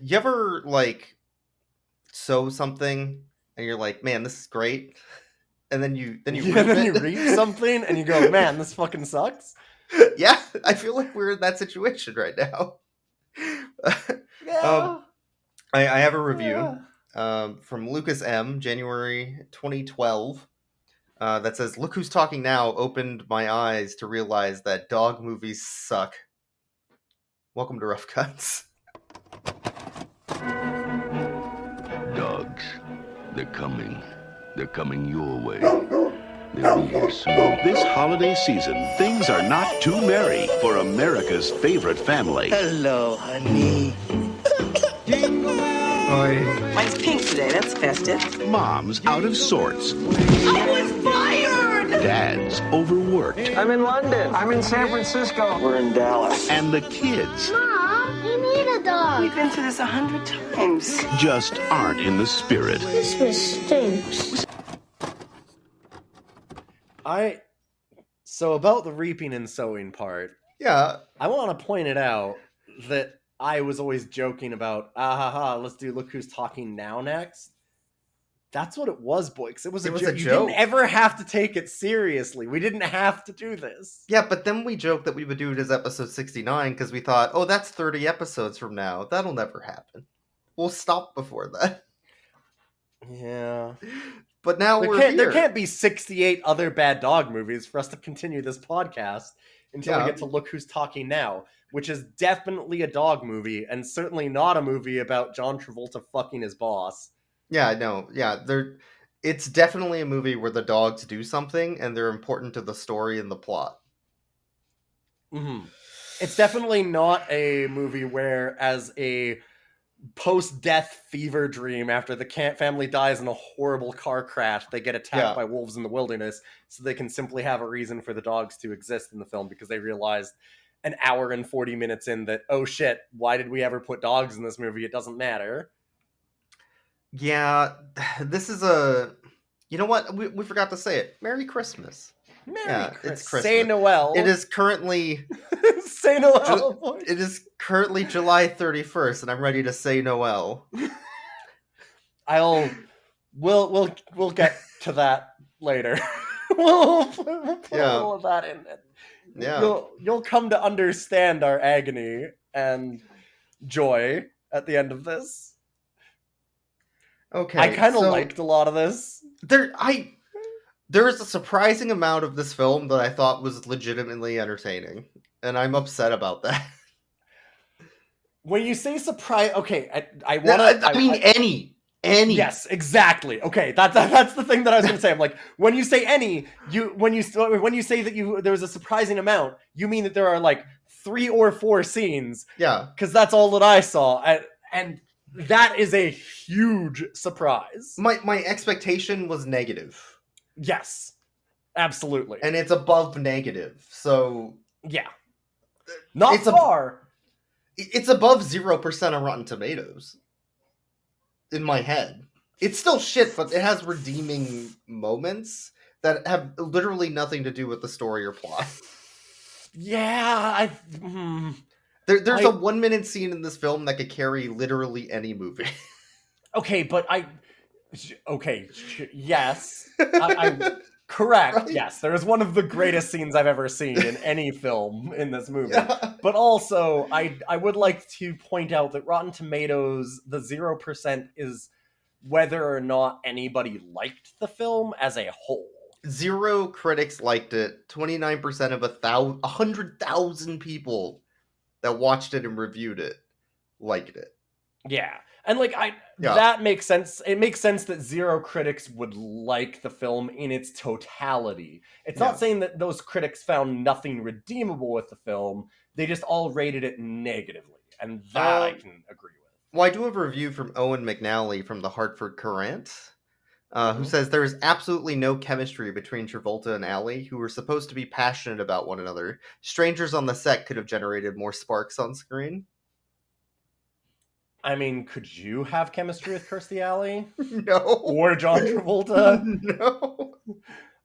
You ever like sow something and you're like, man, this is great, and then you Yeah, reap then it. you reap something and you go, man, this fucking sucks. Yeah, I feel like we're in that situation right now. um, Yeah. I have a review Yeah. from Lucas M, January 2012. That says, "Look Who's Talking Now opened my eyes to realize that dog movies suck. Welcome to Rough Cuts." Dogs, they're coming. They're coming your way. They'll be here soon. This holiday season, things are not too merry for America's favorite family. Hello, honey. Mine's pink today. That's festive. Mom's out of sorts. I was fired! Dad's overworked. I'm in London. I'm in San Francisco. We're in Dallas. And the kids Mom, you need a dog. We've been through this 100 times. just aren't in the spirit. Christmas stinks. So about the reaping and sowing part, Yeah, I want to point it out that I was always joking about, let's do Look Who's Talking Now next. That's what it was, boys. It was a joke. You didn't ever have to take it seriously. We didn't have to do this. yeah, but then we joked that we would do it as episode 69 because we thought, oh, that's 30 episodes from now. That'll never happen. We'll stop before that. Yeah. But now we're here. There can't be 68 other bad dog movies for us to continue this podcast until we get to Look Who's Talking Now, which is definitely a dog movie and certainly not a movie about John Travolta fucking his boss. Yeah, no, yeah, it's definitely a movie where the dogs do something and they're important to the story and the plot. Mm-hmm. It's definitely not a movie where, as a post-death fever dream after the family dies in a horrible car crash, they get attacked by wolves in the wilderness, so they can simply have a reason for the dogs to exist in the film because they realized an hour and 40 minutes in that, oh shit, why did we ever put dogs in this movie? It doesn't matter. Yeah, this is you know what? We forgot to say it. Merry Christmas. Merry Christmas. It's Christmas. Say Noel. It is currently... Say Noel. It is currently July 31st, and I'm ready to say Noel. We'll get to that later. we'll put all of that in it. Yeah. You'll come to understand our agony and joy at the end of this. Okay. I kind of liked a lot of this. There is a surprising amount of this film that I thought was legitimately entertaining, and I'm upset about that. When you say surprise, okay, I mean any. Yes, exactly. Okay, that's the thing that I was going to say. I'm like, when you say any, when you say that there was a surprising amount, you mean that there are like 3 or 4 scenes. Yeah, because that's all that I saw, and that is a huge surprise. My expectation was negative. Yes, absolutely, and it's above negative. So yeah, not far. It's above 0% on Rotten Tomatoes. In my head, it's still shit, but it has redeeming moments that have literally nothing to do with the story or plot. Yeah, there's a 1-minute scene in this film that could carry literally any movie. Okay, but yes, I correct. Right? Yes, there is one of the greatest scenes I've ever seen in any film in this movie. Yeah. But also, I would like to point out that Rotten Tomatoes, the 0% is whether or not anybody liked the film as a whole. 0 critics liked it. 29% of 100,000 people that watched it and reviewed it liked it. Yeah. And that makes sense. It makes sense that 0 critics would like the film in its totality. It's not saying that those critics found nothing redeemable with the film. They just all rated it negatively. And that I can agree with. Well, I do have a review from Owen McNally from the Hartford Courant, who says there is absolutely no chemistry between Travolta and Ally, who were supposed to be passionate about one another. Strangers on the set could have generated more sparks on screen. I mean, could you have chemistry with Kirstie Alley? No. Or John Travolta? No.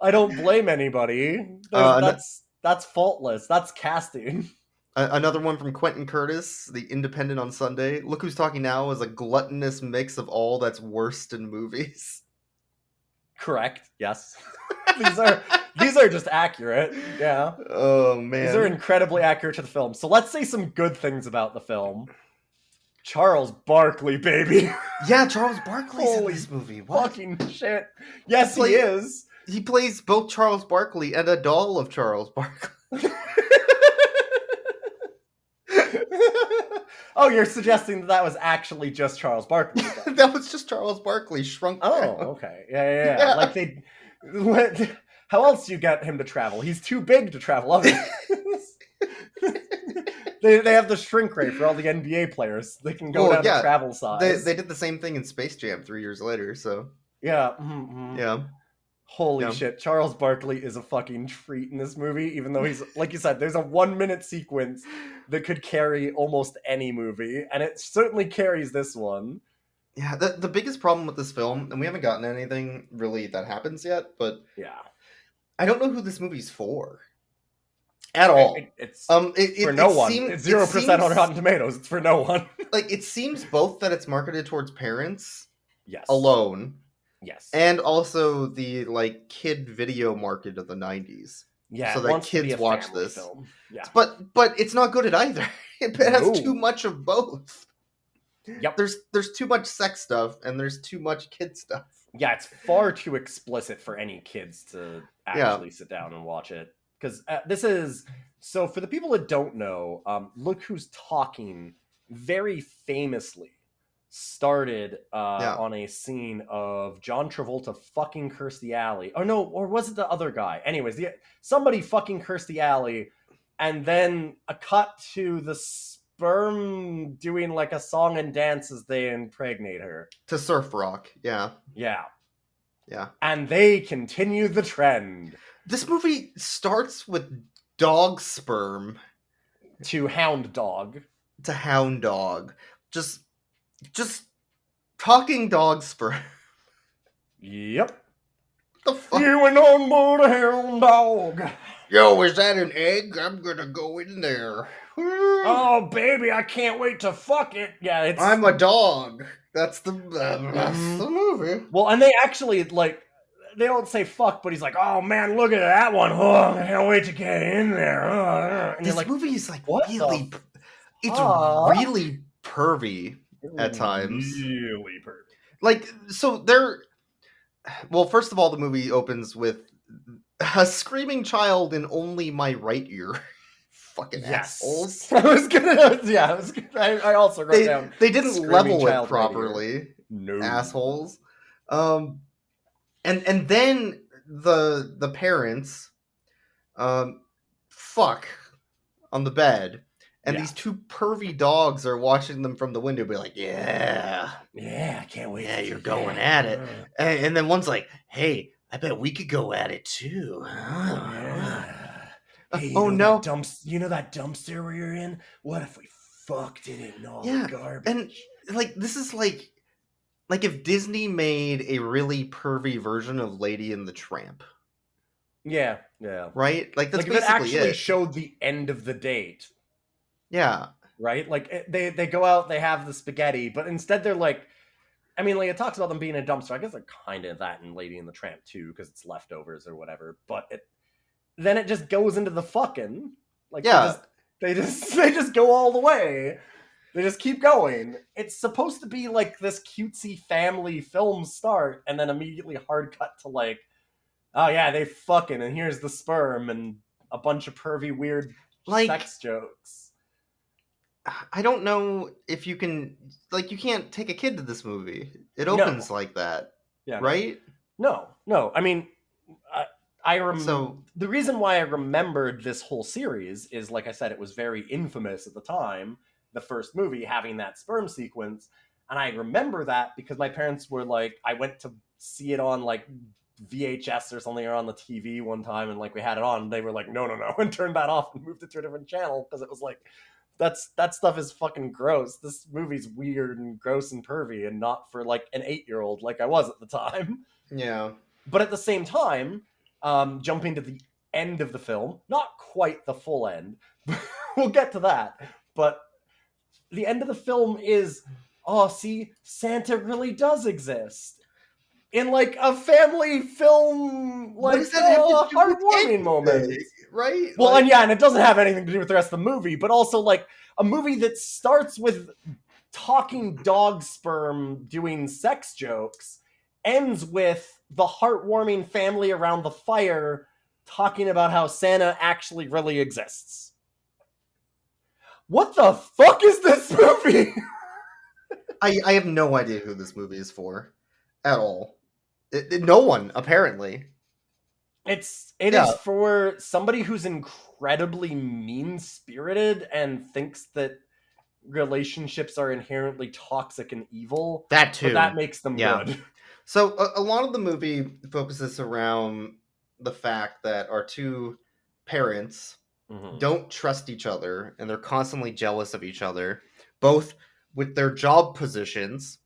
I don't blame anybody. That's faultless. That's casting. Another one from Quentin Curtis, The Independent on Sunday. Look Who's Talking Now is a gluttonous mix of all that's worst in movies. Correct. Yes. these are just accurate. Yeah. Oh man. These are incredibly accurate to the film. So let's say some good things about the film. Charles Barkley, baby. Yeah, Charles Barkley's in Holy this movie. What? fucking shit. Yes, he is. He plays both Charles Barkley and a doll of Charles Barkley. Oh, you're suggesting that was actually just Charles Barkley. That was just Charles Barkley shrunk Oh, down. okay. Yeah. Like how else do you get him to travel? He's too big to travel otherwise. They have the shrink ray for all the NBA players. They can go down to travel size. They did the same thing in Space Jam 3 years later, so... Yeah. Yeah. Holy shit, Charles Barkley is a fucking treat in this movie, even though he's, like you said, there's a 1-minute sequence that could carry almost any movie, and it certainly carries this one. Yeah, the biggest problem with this film, and we haven't gotten anything really that happens yet, but... Yeah. I don't know who this movie's for. At all. It's for no one. It's 0% on Rotten Tomatoes. It's for no one. Like, it seems both that it's marketed towards parents yes. alone. Yes. And also the, like, kid video market of the 90s. Yeah, so that kids watch this. Film. Yeah. But it's not good at either. It has too much of both. Yep. There's too much sex stuff and there's too much kid stuff. Yeah, it's far too explicit for any kids to actually sit down and watch it. Because this is... So for the people that don't know, Look Who's Talking very famously started on a scene of John Travolta fucking Kirstie Alley. Oh no, or was it the other guy? Anyways, somebody fucking Kirstie Alley, and then a cut to the sperm doing like a song and dance as they impregnate her. To surf rock, yeah. Yeah. Yeah. And they continue the trend. This movie starts with dog sperm. To hound dog. To hound dog. Just talking dog sperm. Yep. The fuck? You went on board a hound dog. Yo, is that an egg? I'm gonna go in there. Oh, baby, I can't wait to fuck it. Yeah, it's... I'm a dog. That's the movie. Well, and they actually, like, they don't say fuck, but he's like, oh, man, look at that one. Oh, I can't wait to get in there. And this like, movie is, like, what really... It's really pervy at times. Really pervy. Like, so they're... Well, first of all, the movie opens with a screaming child in only my right ear. Fucking assholes. I also wrote down. They didn't level it properly. No. Assholes. And then the parents fuck on the bed. And these two pervy dogs are watching them from the window, be like, yeah, I can't wait. Yeah, you're going at it. And then one's like, hey, I bet we could go at it too. Hey, oh no! You know that dumpster where you're in? What if we fucked in it and all the garbage? And like this is like if Disney made a really pervy version of Lady and the Tramp. Yeah. Right? Like that's like basically if it actually it. Showed the end of the date. Yeah. Right? Like they go out, they have the spaghetti, but instead they're like, I mean, like it talks about them being a dumpster. I guess they're kind of that in Lady and the Tramp too, because it's leftovers or whatever. But then it just goes into the fucking, like, they just go all the way. They just keep going. It's supposed to be like this cutesy family film start, and then immediately hard cut to like, oh yeah, they fucking, and here's the sperm and a bunch of pervy weird sex jokes. I don't know if you can, like, you can't take a kid to this movie. It opens like that, right? No. I mean, the reason why I remembered this whole series is, like I said, it was very infamous at the time, the first movie having that sperm sequence. And I remember that because my parents were like, I went to see it on like VHS or something, or on the TV one time, and like we had it on, and they were like, no, and turned that off and moved it to a different channel because it was like, that stuff is fucking gross. This movie's weird and gross and pervy and not for like an 8-year-old like I was at the time. Yeah. But at the same time, jumping to the end of the film, not quite the full end, we'll get to that. But the end of the film is, oh, see, Santa really does exist. In like a family film, What like does that have to do with heartwarming moment. anything, right? Well, Like, and yeah, and it doesn't have anything to do with the rest of the movie, but also like a movie that starts with talking dog sperm doing sex jokes, ends with the heartwarming family around the fire talking about how Santa actually really exists. What the fuck is this movie? I have no idea who this movie is for at all. No one, apparently. It Yeah. is for somebody who's incredibly mean-spirited and thinks that relationships are inherently toxic and evil. That too. But that makes them Yeah. good. So a lot of the movie focuses around the fact that our two parents don't trust each other and they're constantly jealous of each other, both with their job positions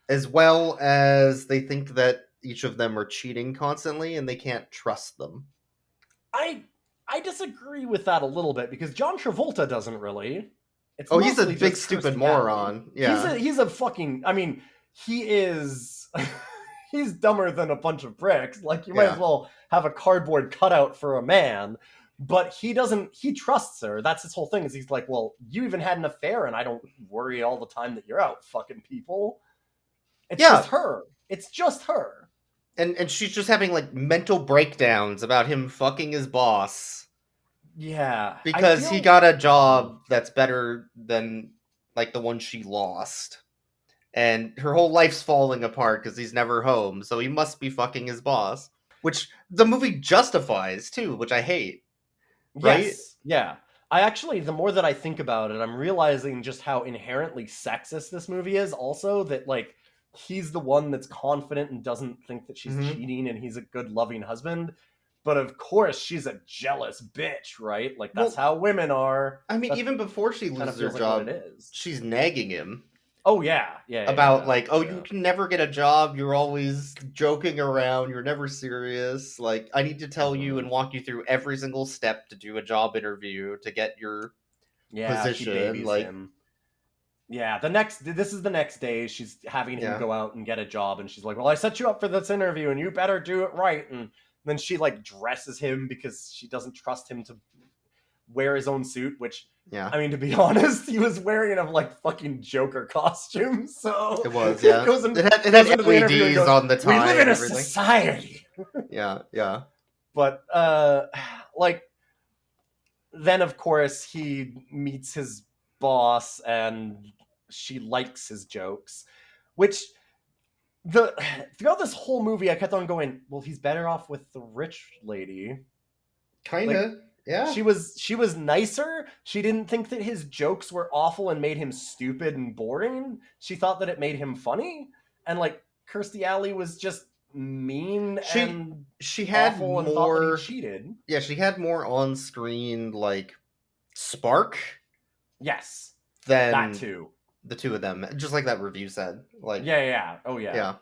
as well as they think that each of them are cheating constantly and they can't trust them. I disagree with that a little bit because John Travolta doesn't really. It's He's a mostly big just stupid Kirstie moron. Alley. Yeah. He's a fucking. I mean, he is. He's dumber than a bunch of bricks. Like you might as well have a cardboard cutout for a man. But he doesn't. He trusts her. That's his whole thing. Is he's like, well, you even had an affair, and I don't worry all the time that you're out fucking people. It's just her. It's just her. And she's just having like mental breakdowns about him fucking his boss. Yeah. Because he got a job that's better than like the one she lost. And her whole life's falling apart because he's never home, so he must be fucking his boss. Which the movie justifies too, which I hate. Right? Yes. Yeah. I actually, the more that I think about it, I'm realizing just how inherently sexist this movie is also, that like he's the one that's confident and doesn't think that she's cheating and he's a good loving husband. But of course she's a jealous bitch, right? Like that's how women are. I mean, even before she loses her job, she's nagging him. Oh yeah. Yeah. About like, you can never get a job, you're always joking around, you're never serious. Like, I need to tell you and walk you through every single step to do a job interview to get your position. Like him. Yeah, this is the next day. She's having him go out and get a job, and she's like, well, I set you up for this interview, and you better do it right. And then she like dresses him because she doesn't trust him to wear his own suit, which, I mean, to be honest, he was wearing a like fucking Joker costume, so it was, yeah. It has LEDs on the tie. We live in a society. Yeah. But like, then of course he meets his boss and she likes his jokes, which throughout this whole movie I kept on going, well, he's better off with the rich lady. Kinda. Like, yeah. She was nicer. She didn't think that his jokes were awful and made him stupid and boring. She thought that it made him funny. And like Kirstie Alley was just mean and she had awful more and thought that he cheated. Yeah, she had more on-screen like spark. Yes. Than that too. The two of them, just like that review said. Like yeah. Oh yeah.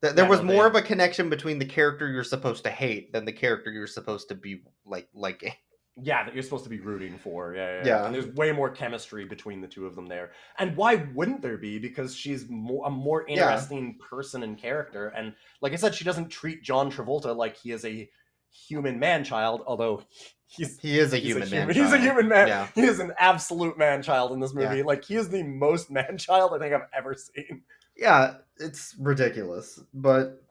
Yeah. There was more of a connection between the character you're supposed to hate than the character you're supposed to be liking. Yeah, that you're supposed to be rooting for. Yeah. And there's way more chemistry between the two of them there. And why wouldn't there be? Because she's a more interesting person and character. And like I said, she doesn't treat John Travolta like he is a human man-child, although he is a human man. He's a human man. Yeah. He is an absolute man-child in this movie. Yeah. Like, he is the most man-child I think I've ever seen. Yeah, it's ridiculous. But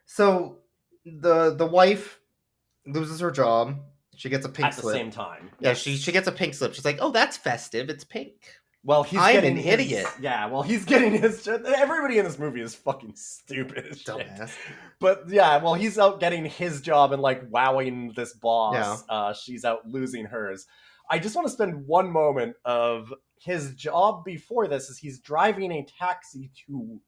so the wife loses her job. She gets a pink slip. At the same time. Yeah, she gets a pink slip. She's like, oh, that's festive. It's pink. Well, I'm an idiot. Yeah, well, he's getting his... Everybody in this movie is fucking stupid as shit. Dumbass. But yeah, well, he's out getting his job and like wowing this boss. Yeah. She's out losing hers. I just want to spend one moment of his job before this is he's driving a taxi to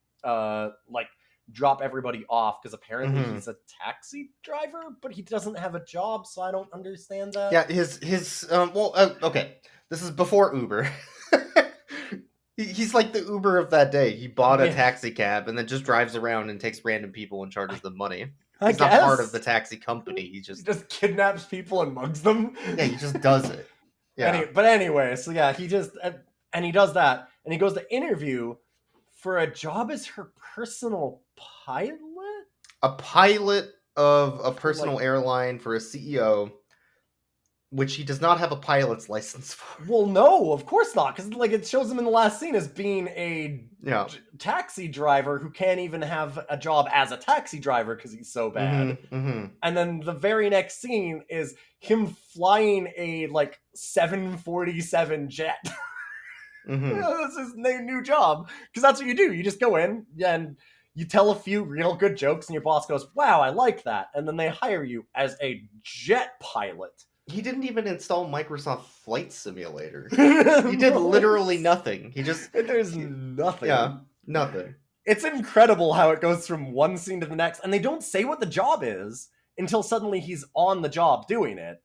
like drop everybody off because apparently he's a taxi driver, but he doesn't have a job, so I don't understand that. Yeah, okay. This is before Uber. He's like the Uber of that day. He bought a taxi cab and then just drives around and takes random people and charges them money. He's not part of the taxi company. He just kidnaps people and mugs them. Yeah, he just does it. Yeah. But anyway, so yeah, he just and he does that, and he goes to interview for a job as her personal pilot. A pilot of a For, personal airline for a CEO, which he does not have a pilot's license for. Well, no, of course not, because like it shows him in the last scene as being a Yeah. taxi driver who can't even have a job as a taxi driver because he's so bad. And then the very next scene is him flying a like 747 jet. This is his new job, because that's what you do. You just go in and you tell a few real good jokes, and your boss goes, "Wow, I like that," and then they hire you as a jet pilot. He didn't even install Microsoft Flight Simulator. He did literally nothing. He just there's nothing. Yeah, nothing. It's incredible how it goes from one scene to the next, and they don't say what the job is until suddenly he's on the job doing it.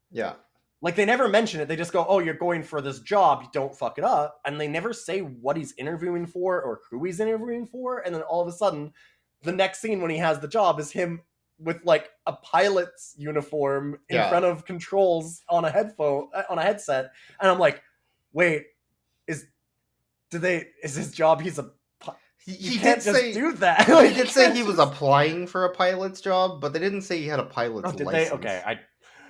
Yeah. Like, they never mention it. They just go, "Oh, you're going for this job. You don't fuck it up." And they never say what he's interviewing for or who he's interviewing for. And then all of a sudden, the next scene when he has the job is him with like a pilot's uniform in front of controls on a headset. And I'm like, wait, is his job? He's a He can't did just say do that. He did say he was applying for a pilot's job, but they didn't say he had a pilot's did license. they? Okay,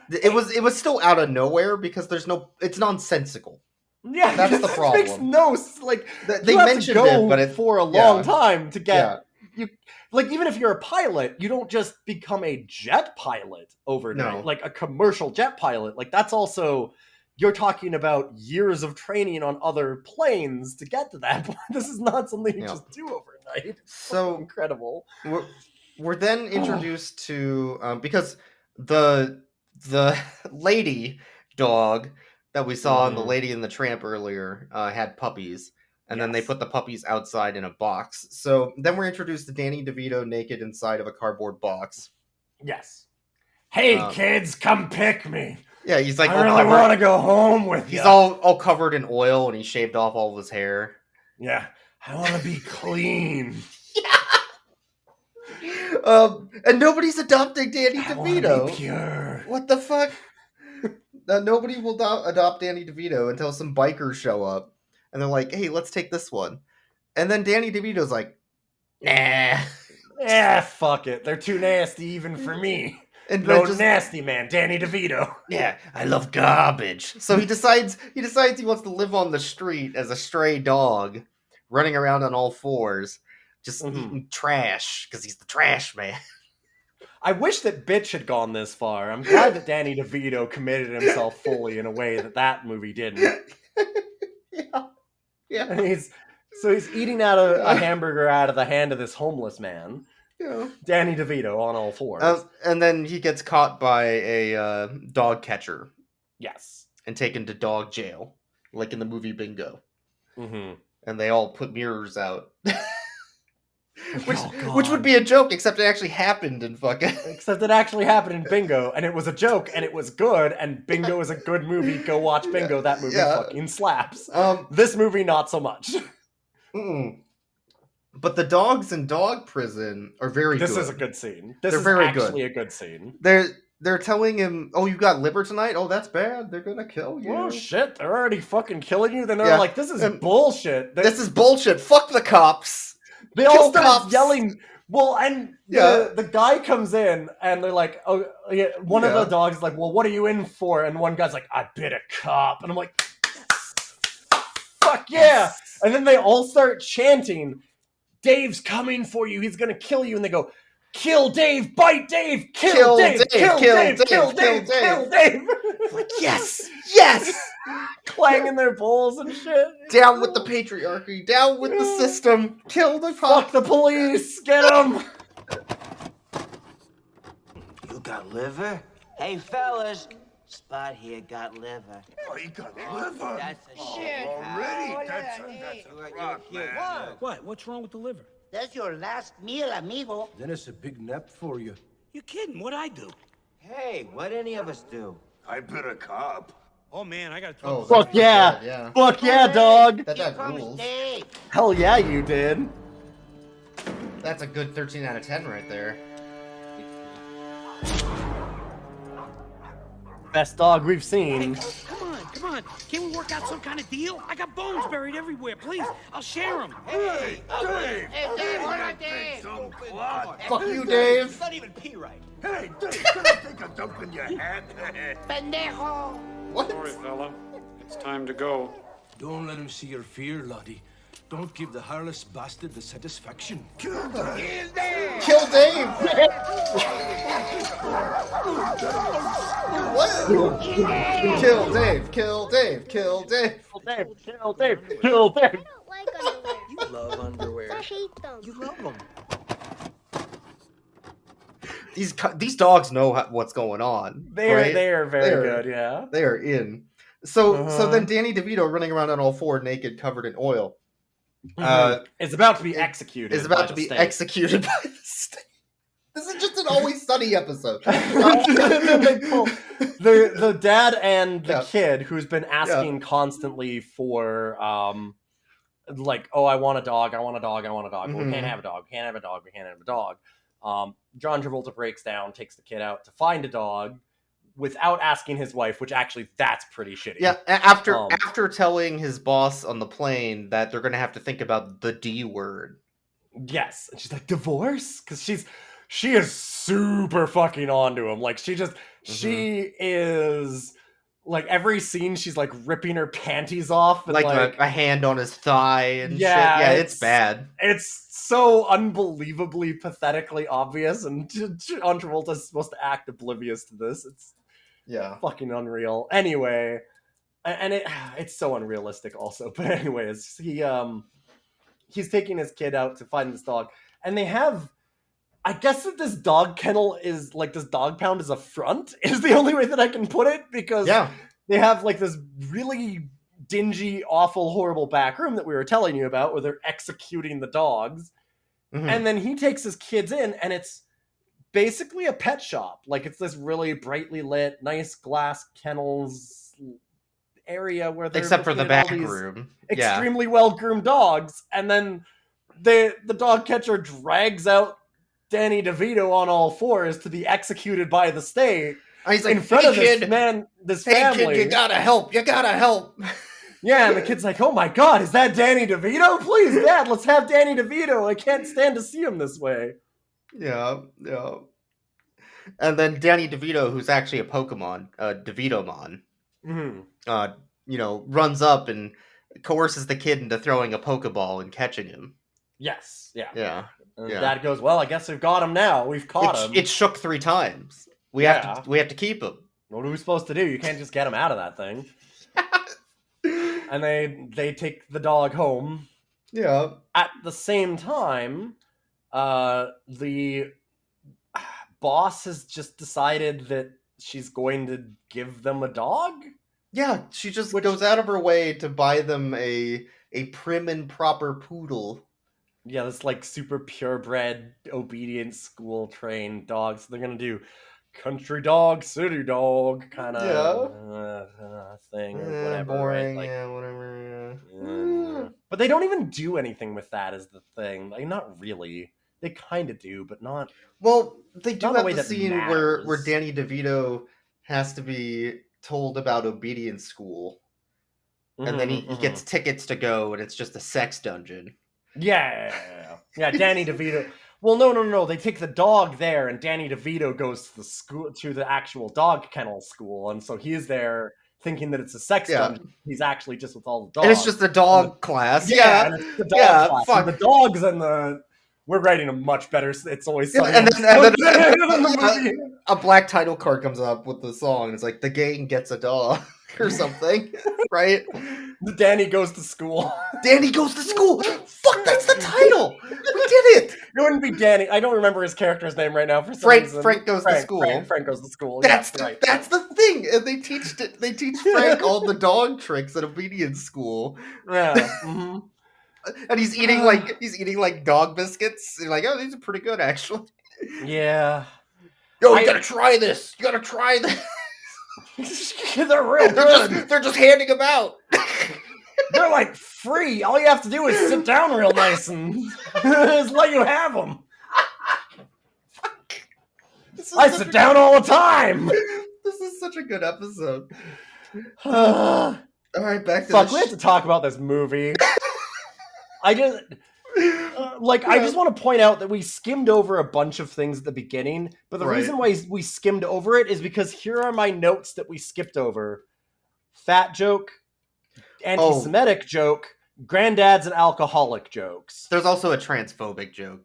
It was still out of nowhere because it's nonsensical. Yeah, that's the problem. It makes no like they you have mentioned to go it, but for a long time to get you. Like, even if you're a pilot, you don't just become a jet pilot overnight. No. Like a commercial jet pilot. Like, that's also, you're talking about years of training on other planes to get to that point. This is not something you just do overnight. It's so incredible. We're then introduced to because the lady dog that we saw in the Lady and the Tramp earlier had puppies, and then they put the puppies outside in a box. So then we're introduced to Danny DeVito naked inside of a cardboard box. Yes. Hey, kids, come pick me. Yeah, he's like, I really want to go home with you. He's all covered in oil, and he shaved off all of his hair. Yeah, I want to be clean. And nobody's adopting Danny DeVito. Pure. What the fuck? Nobody will adopt Danny DeVito until some bikers show up, and they're like, "Hey, let's take this one." And then Danny DeVito's like, "Nah, fuck it. They're too nasty even for me." And nasty man, Danny DeVito. Yeah, I love garbage. So he decides he wants to live on the street as a stray dog, running around on all fours, just eating trash because he's the trash man. I wish that Bitch had gone this far. I'm glad that Danny DeVito committed himself fully in a way that movie didn't. Yeah. And he's eating out a hamburger out of the hand of this homeless man. Yeah. Danny DeVito on all fours. And then he gets caught by a dog catcher. Yes. And taken to dog jail, like in the movie Bingo. Mm-hmm. And they all put mirrors out. Which would be a joke, except it actually happened in fucking... Except it actually happened in Bingo, and it was a joke, and it was good, and Bingo is a good movie. Go watch Bingo. That movie fucking slaps. This movie, not so much. But the dogs in dog prison are very good. This is a good scene. This is very actually a good scene. They're telling him, "Oh, you got liver tonight? Oh, that's bad. They're gonna kill you." Oh shit! They're already fucking killing you. Then they're like, "This is bullshit. This is bullshit. Fuck the cops." They all start yelling. Well, and the guy comes in, and they're like, "Oh, yeah." One of the dogs is like, "Well, what are you in for?" And one guy's like, "I bit a cop," and I'm like, "Fuck yeah!" And then they all start chanting, "Dave's coming for you. He's gonna kill you." And they go, "Kill Dave, bite Dave, kill Dave, kill Dave, kill Dave, kill Dave." Like, yes, yes! Clanging their bowls and shit. Down with the patriarchy, down with the system, kill the cops. Fuck the police, get them! You got liver? Hey, fellas. Spot here got liver. Oh, you got liver? That's a shit. Already? That's a rock, man. What? What's wrong with the liver? That's your last meal, amigo. Then it's a big nap for you. You kidding? What'd I do? Hey, what any of us do? I bit a cop. Oh man, I gotta Oh, talk. Fuck yeah! yeah. Fuck yeah, dog! That dog rules. Hell yeah, you did. That's a good 13 out of 10 right there. Best dog we've seen. Come on, restaurant. Can't we work out some kind of deal? I got bones buried everywhere. Please, I'll share them. Hey, Dave! Dave, hold on, Dave. Fuck you, Dave. It's not even pee right. Hey, Dave, can I take a dump in your hat? Pendejo. What? Sorry, fella. It's time to go. Don't let him see your fear, Lottie. Don't give the hairless bastard the satisfaction. Kill Dave! Kill Dave! What? Kill Dave! Kill Dave! Kill Dave! Kill Dave! Kill Dave! Kill Dave! I don't like underwear. You love underwear. I hate them. You love them. These dogs know what's going on. They are right? very good, yeah. They are in. So then Danny DeVito running around on all four, naked, covered in oil. It's about to be executed. Is about to be executed by the state. This is just an Always Sunny episode. The dad and the kid who's been asking constantly for like, oh, I want a dog, I want a dog, I want a dog. Well, we can't have a dog, we can't have a dog, we can't have a dog. John Travolta breaks down, takes the kid out to find a dog without asking his wife, which actually that's pretty shitty. Yeah, after telling his boss on the plane that they're gonna have to think about the D word. Yes, and she's like, divorce? Because she is super fucking onto him. Like, she is like, every scene she's like ripping her panties off and like a hand on his thigh and shit. Yeah, Yeah, it's bad. It's so unbelievably pathetically obvious, and John Travolta is supposed to act oblivious to this. It's fucking unreal. Anyway, and it's so unrealistic also. But anyways, he's taking his kid out to find this dog, and they have, I guess that this dog kennel is like, this dog pound is a front, is the only way that I can put it, because they have like this really dingy, awful, horrible back room that we were telling you about where they're executing the dogs. And then he takes his kids in, and it's basically a pet shop. Like, it's this really brightly lit, nice glass kennels area where they're except for the back all these room, extremely well groomed dogs, and then the dog catcher drags out Danny DeVito on all fours to be executed by the state. And he's like, in front hey, of this family. Kid, you gotta help. Yeah, and the kid's like, oh my god, is that Danny DeVito? Please, Dad, let's have Danny DeVito. I can't stand to see him this way. Yeah. And then Danny DeVito, who's actually a Pokemon, DeVitomon, runs up and coerces the kid into throwing a Pokeball and catching him. Yes, yeah. And Dad goes, well, I guess we've got him now. We've caught him. It shook 3 times. We have to keep him. What are we supposed to do? You can't just get him out of that thing. And they take the dog home. Yeah. At the same time, the boss has just decided that she's going to give them a dog. Yeah, she just goes out of her way to buy them a prim and proper poodle. Yeah, this like super purebred, obedient, school trained dog. So they're gonna do country dog, city dog kind of thing or whatever. Boring, right? Like, whatever. But they don't even do anything with that as the thing. Like, not really. They kind of do, but not. Well, they do have the scene matters. where Danny DeVito has to be told about obedience school, and then he gets tickets to go, and it's just a sex dungeon. Yeah, Danny DeVito. Well, no. They take the dog there, and Danny DeVito goes to the school, to the actual dog kennel school, and so he's there thinking that it's a sex dungeon. He's actually just with all the dogs. And it's just the dog class. And it's the dog class. And the dogs and the. We're writing a much better. It's Always Sunny. And then a black title card comes up with the song. It's like, the gang gets a dog or something, right? Danny goes to school. Danny goes to school. Fuck, that's the title. We did it. It wouldn't be Danny. I don't remember his character's name right now for some reason. Frank goes to school. Frank goes to school. That's the thing. And they teach Frank all the dog tricks at obedience school. Yeah. Mm-hmm. And he's eating like dog biscuits. And you're like, oh, these are pretty good actually. Yeah. Yo, you gotta try this. They're real good. They're just handing them out. They're like free. All you have to do is sit down real nice and just let you have them. I sit down all the time. This is such a good episode. All right, back to Fuck, we have to talk about this movie. I just... I just want to point out that we skimmed over a bunch of things at the beginning, but the reason why we skimmed over it is because here are my notes that we skipped over. Fat joke, anti-Semitic joke, granddads and alcoholic jokes. There's also a transphobic joke.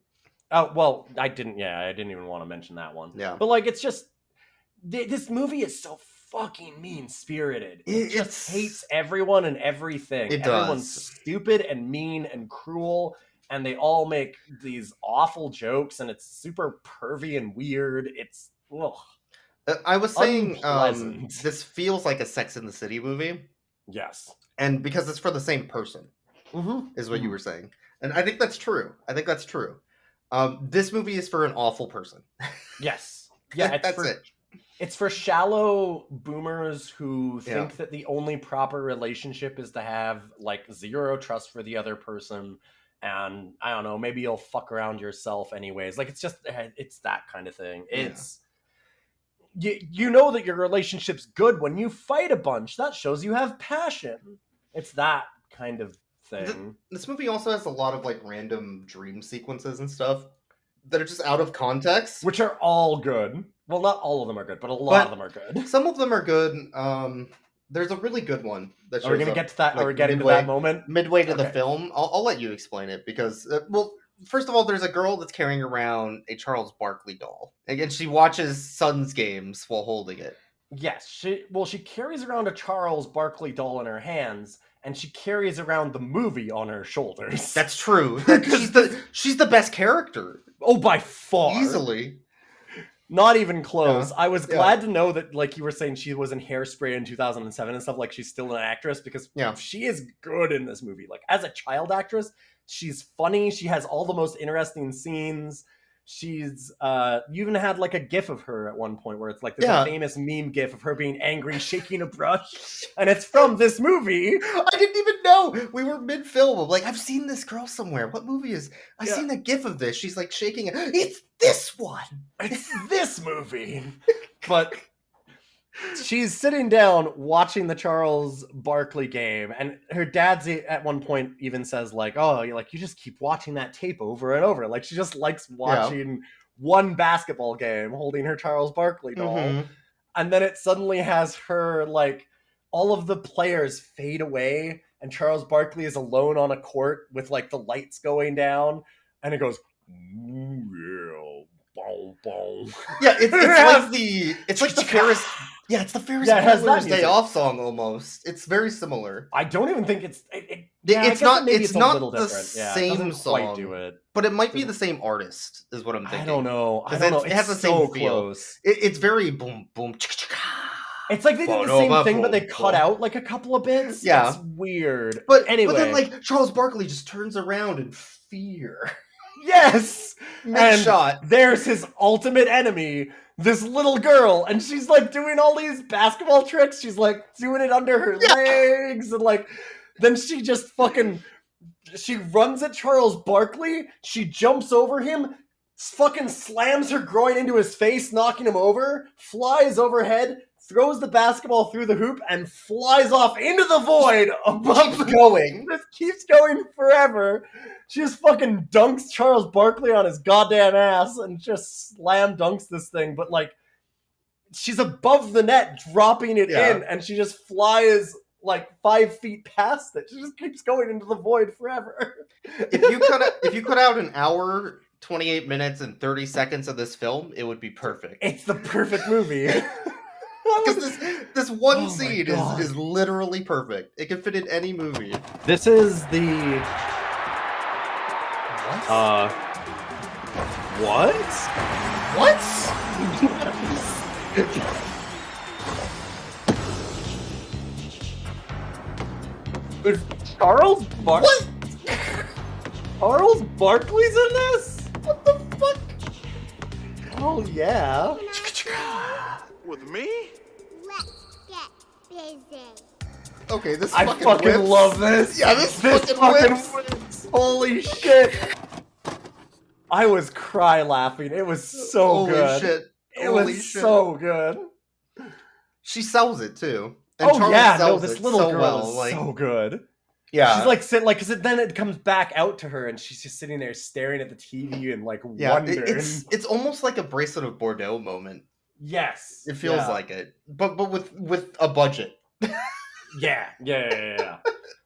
Oh, well, I didn't even want to mention that one. Yeah. But, it's just... This movie is so fucking mean-spirited. It just hates everyone and everything. Everyone's stupid and mean and cruel, and they all make these awful jokes, and it's super pervy and weird. It's... ugh. I was saying this feels like a Sex and the City movie. Yes. And because it's for the same person, is what you were saying. And I think that's true. This movie is for an awful person. Yes. Yeah, that's it. It's for shallow boomers who think that the only proper relationship is to have, zero trust for the other person. And, I don't know, maybe you'll fuck around yourself anyways. It's that kind of thing. It's... You know that your relationship's good when you fight a bunch. That shows you have passion. It's that kind of thing. This movie also has a lot of random dream sequences and stuff that are just out of context. Which are all good. Well, not all of them are good, but a lot of them are good. Some of them are good. There's a really good one that shows Are we going to get to that? Are we getting to that moment? Midway to the film. I'll let you explain it because, first of all, there's a girl that's carrying around a Charles Barkley doll. Again, she watches Suns games while holding it. Yes. She carries around a Charles Barkley doll in her hands, and she carries around the movie on her shoulders. That's true. She's the best character. Oh, by far. Easily. Not even close. I was glad to know that, you were saying, she was in Hairspray in 2007 and stuff, she's still an actress, because she is good in this movie. As a child actress, she's funny. She has all the most interesting scenes. She's you even had a gif of her at one point where it's this famous meme gif of her being angry, shaking a brush, and it's from this movie. I didn't even know. We were mid-film. I'm I've seen this girl somewhere. What movie is? I've seen a gif of this. She's shaking it. It's this one. It's this movie. But she's sitting down watching the Charles Barkley game, and her dad at one point even says "Oh, you just keep watching that tape over and over." She just likes watching one basketball game holding her Charles Barkley doll. And then it suddenly has her all of the players fade away, and Charles Barkley is alone on a court with the lights going down, and it goes, "Ooh, yeah, boom, boom." Yeah, it's like the Ferris. Yeah, it's the Ferris Bueller's Day Off song almost. It's very similar. I don't even think it's. It's not the same song. Quite do it. But it might be the same artist, is what I'm thinking. I don't know. It has the same feel. It's very boom, boom, It's they did the same thing, but they cut out a couple of bits. Yeah. It's weird. But anyway. But then Charles Barkley just turns around in fear. Yes! Next shot. There's his ultimate enemy, this little girl, and she's doing all these basketball tricks. She's doing it under her legs, and then she just she runs at Charles Barkley, she jumps over him, fucking slams her groin into his face, knocking him over, flies overhead, throws the basketball through the hoop, and flies off into the void above going. This keeps going forever. She just fucking dunks Charles Barkley on his goddamn ass and just slam dunks this thing. But she's above the net, dropping it in, and she just flies 5 feet past it. She just keeps going into the void forever. If you cut out an hour, 28 minutes, and 30 seconds of this film, it would be perfect. It's the perfect movie. Because this one scene is literally perfect. It can fit in any movie. This is the... What? What? Is Charles What? Charles Barkley's in this? What the fuck? Oh, yeah. With me? Let's get busy. Okay, this I fucking whips. love this. Yeah, this fucking whips. Holy shit. I was cry laughing. It was so Holy good. Shit. It was so good. She sells it too. And Oh Charles yeah, no, sells this it little so girl well, is like, so good. yeah, She's like sitting, like, because then it comes back out to her, and she's just sitting there staring at the TV and like wondering. It's almost like a Bracelet of Bordeaux moment. Yes, It feels like it, but with a budget. Yeah.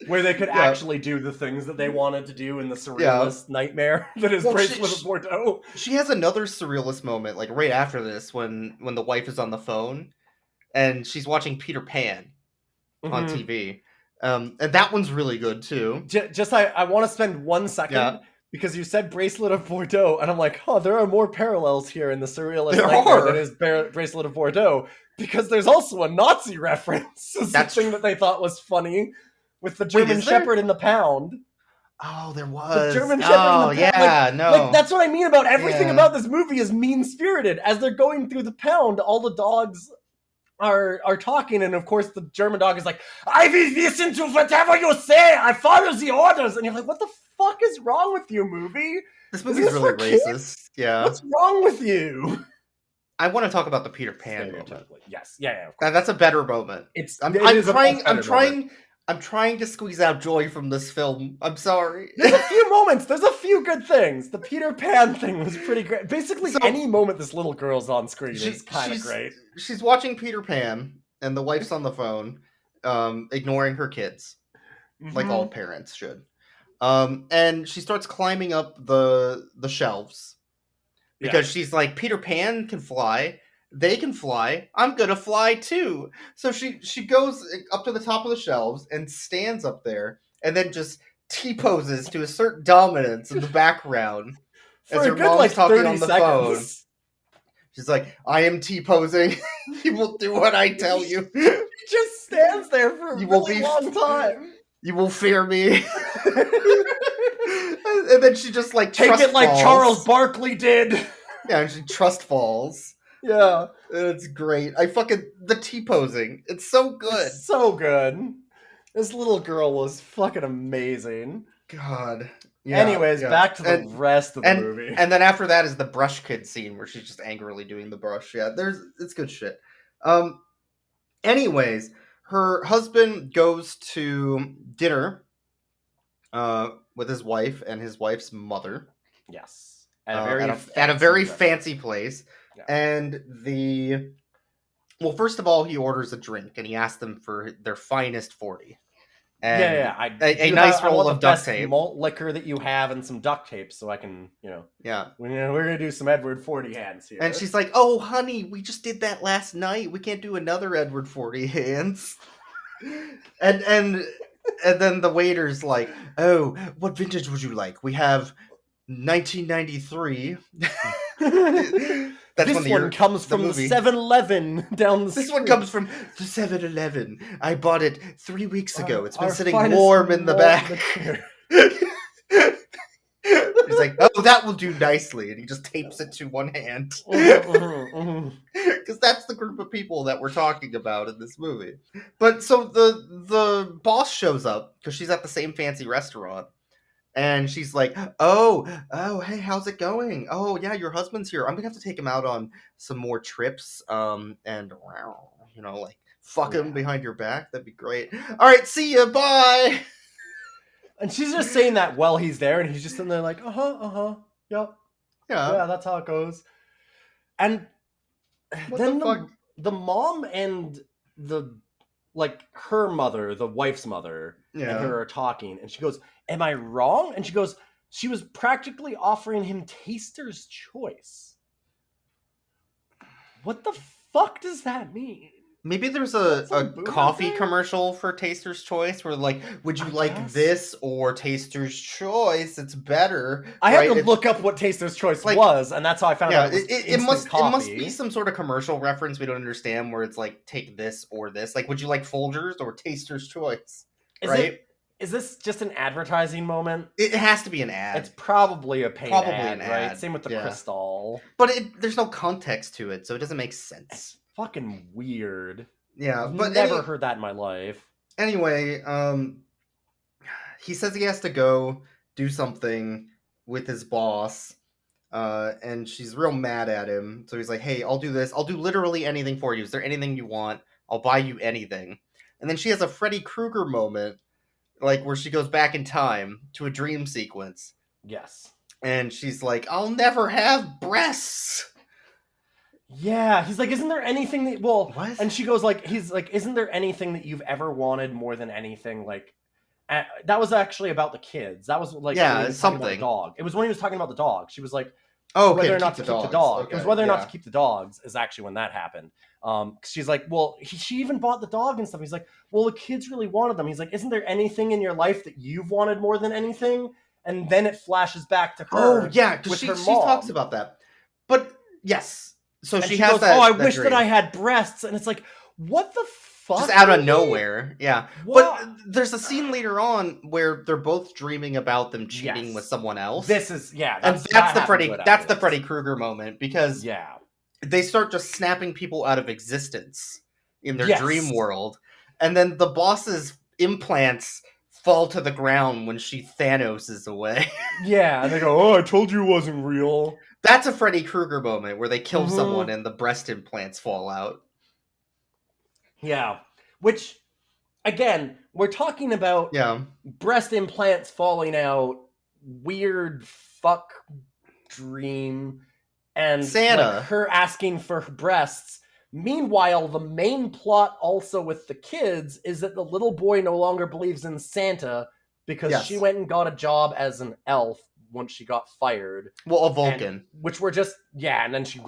Where they could actually do the things that they wanted to do in the surrealist nightmare that is Bracelet of Bordeaux. She has another surrealist moment, like right after this, when the wife is on the phone and she's watching Peter Pan on TV. And that one's really good too. I want to spend 1 second because you said Bracelet of Bordeaux, and I'm like, oh, there are more parallels here in the surrealist nightmare than is Bracelet of Bordeaux, because there's also a Nazi reference. That's the thing that they thought was funny with the German Shepherd in the pound. Oh, there was the German Shepherd in the pound. Like, that's what I mean about everything about this movie is mean-spirited. As they're going through the pound, all the dogs are talking, and of course the German dog is like, I will listen to whatever you say, I follow the orders, and you're like, what the fuck is wrong with you, movie? This movie's really racist. Kids? Yeah. What's wrong with you? I want to talk about the Peter Pan moment. Yes. Yeah. That's a better moment. I'm trying to squeeze out joy from this film. I'm sorry. There's a few moments. There's a few good things. The Peter Pan thing was pretty great. Basically, any moment this little girl's on screen is kind of great. She's watching Peter Pan, and the wife's on the phone, ignoring her kids, like all parents should. And she starts climbing up the shelves because she's like, Peter Pan can fly. They can fly. I'm gonna fly too. So she goes up to the top of the shelves and stands up there, and then just T-poses to assert dominance in the background as her mom's talking on the phone. She's like, I am T-posing. You will do what I tell you. She just stands there for a really long time. You will fear me. And then she just like take it like Charles Barkley did. Yeah, and she trust falls. Yeah. It's great. The T-posing. It's so good. It's so good. This little girl was fucking amazing. God. Yeah, anyways, back to the rest of the movie. And then after that is the brush kid scene where she's just angrily doing the brush. Yeah, it's good shit. Anyways, her husband goes to dinner with his wife and his wife's mother. Yes. At a very fancy place. Yeah. And first of all, he orders a drink and he asks them for their finest 40. And a nice roll of duct tape, malt liquor that you have, and some duct tape, so I can, we're gonna do some Edward 40 hands here. And she's like, "Oh, honey, we just did that last night. We can't do another Edward 40 hands." and then the waiter's like, "Oh, what vintage would you like? We have 1993." This one comes from the 7-Eleven down the street. This one comes from the 7-Eleven. I bought it 3 weeks ago. It's been sitting warm in the back. He's like, oh, that will do nicely. And he just tapes it to one hand. Because that's the group of people that we're talking about in this movie. But so the boss shows up because she's at the same fancy restaurant. And she's like, oh, hey, how's it going? Oh, yeah, your husband's here. I'm going to have to take him out on some more trips. And, fuck him behind your back. That'd be great. All right, see ya. Bye. And she's just saying that while he's there. And he's just sitting there like, yep. Yeah, that's how it goes. And then the mom and her mother, the wife's mother, and her are talking. And she goes, am I wrong? And she goes, she was practically offering him taster's choice. What the fuck does that mean? Maybe there's a coffee commercial for Taster's Choice where like, would you like this or Taster's Choice? It's better. I had to look up what Taster's Choice was, and that's how I found out it must be some sort of commercial reference we don't understand where it's like, take this or this. Like, would you like Folgers or Taster's Choice? Is this just an advertising moment? It has to be an ad. It's probably a paid ad, right? Same with the Crystal. But there's no context to it, so it doesn't make sense. It's fucking weird. Yeah, I've never heard that in my life. Anyway, he says he has to go do something with his boss, and she's real mad at him. So he's like, hey, I'll do this. I'll do literally anything for you. Is there anything you want? I'll buy you anything. And then she has a Freddy Krueger moment, like where she goes back in time to a dream sequence. Yes. And she's like, I'll never have breasts. Yeah, he's like, isn't there anything that, well, What? and she goes like, he's like, isn't there anything that you've ever wanted more than anything? Like, that was actually about the kids. That was like, Yeah, when he was talking about something. the dog. It was when he was talking about the dog. She was like, Oh, okay, whether or not to keep the dog. Okay, It was whether or not yeah. to keep the dogs is actually when that happened. She's like, well, she even bought the dog and stuff. He's like, well, the kids really wanted them. He's like, isn't there anything in your life that you've wanted more than anything? And then it flashes back to her. Oh, yeah, because with she her mom. talks about that. But, yes. So And she goes, has that. oh, I that wish dream. that I had breasts. And it's like, what the fuck? Just out of really? nowhere, yeah. What? But there's a scene later on where they're both dreaming about them cheating Yes. with someone else. This is, yeah. And that the happens Freddy. right That's after the this. Freddy Krueger moment because Yeah. they start just snapping people out of existence in their Yes. dream world, and then the boss's implants fall to the ground when she Thanoses away. Yeah, and they go, oh, I told you it wasn't real. That's a Freddy Krueger moment where they kill Mhm. someone and the breast implants fall out. Yeah. Which, again, we're talking about Yeah. breast implants falling out, weird fuck dream, and Santa. like, her asking for her breasts. Meanwhile, the main plot also with the kids is that the little boy no longer believes in Santa because Yes. she went and got a job as an elf once she got fired. Well, a Vulcan. And, which were just, yeah, and then she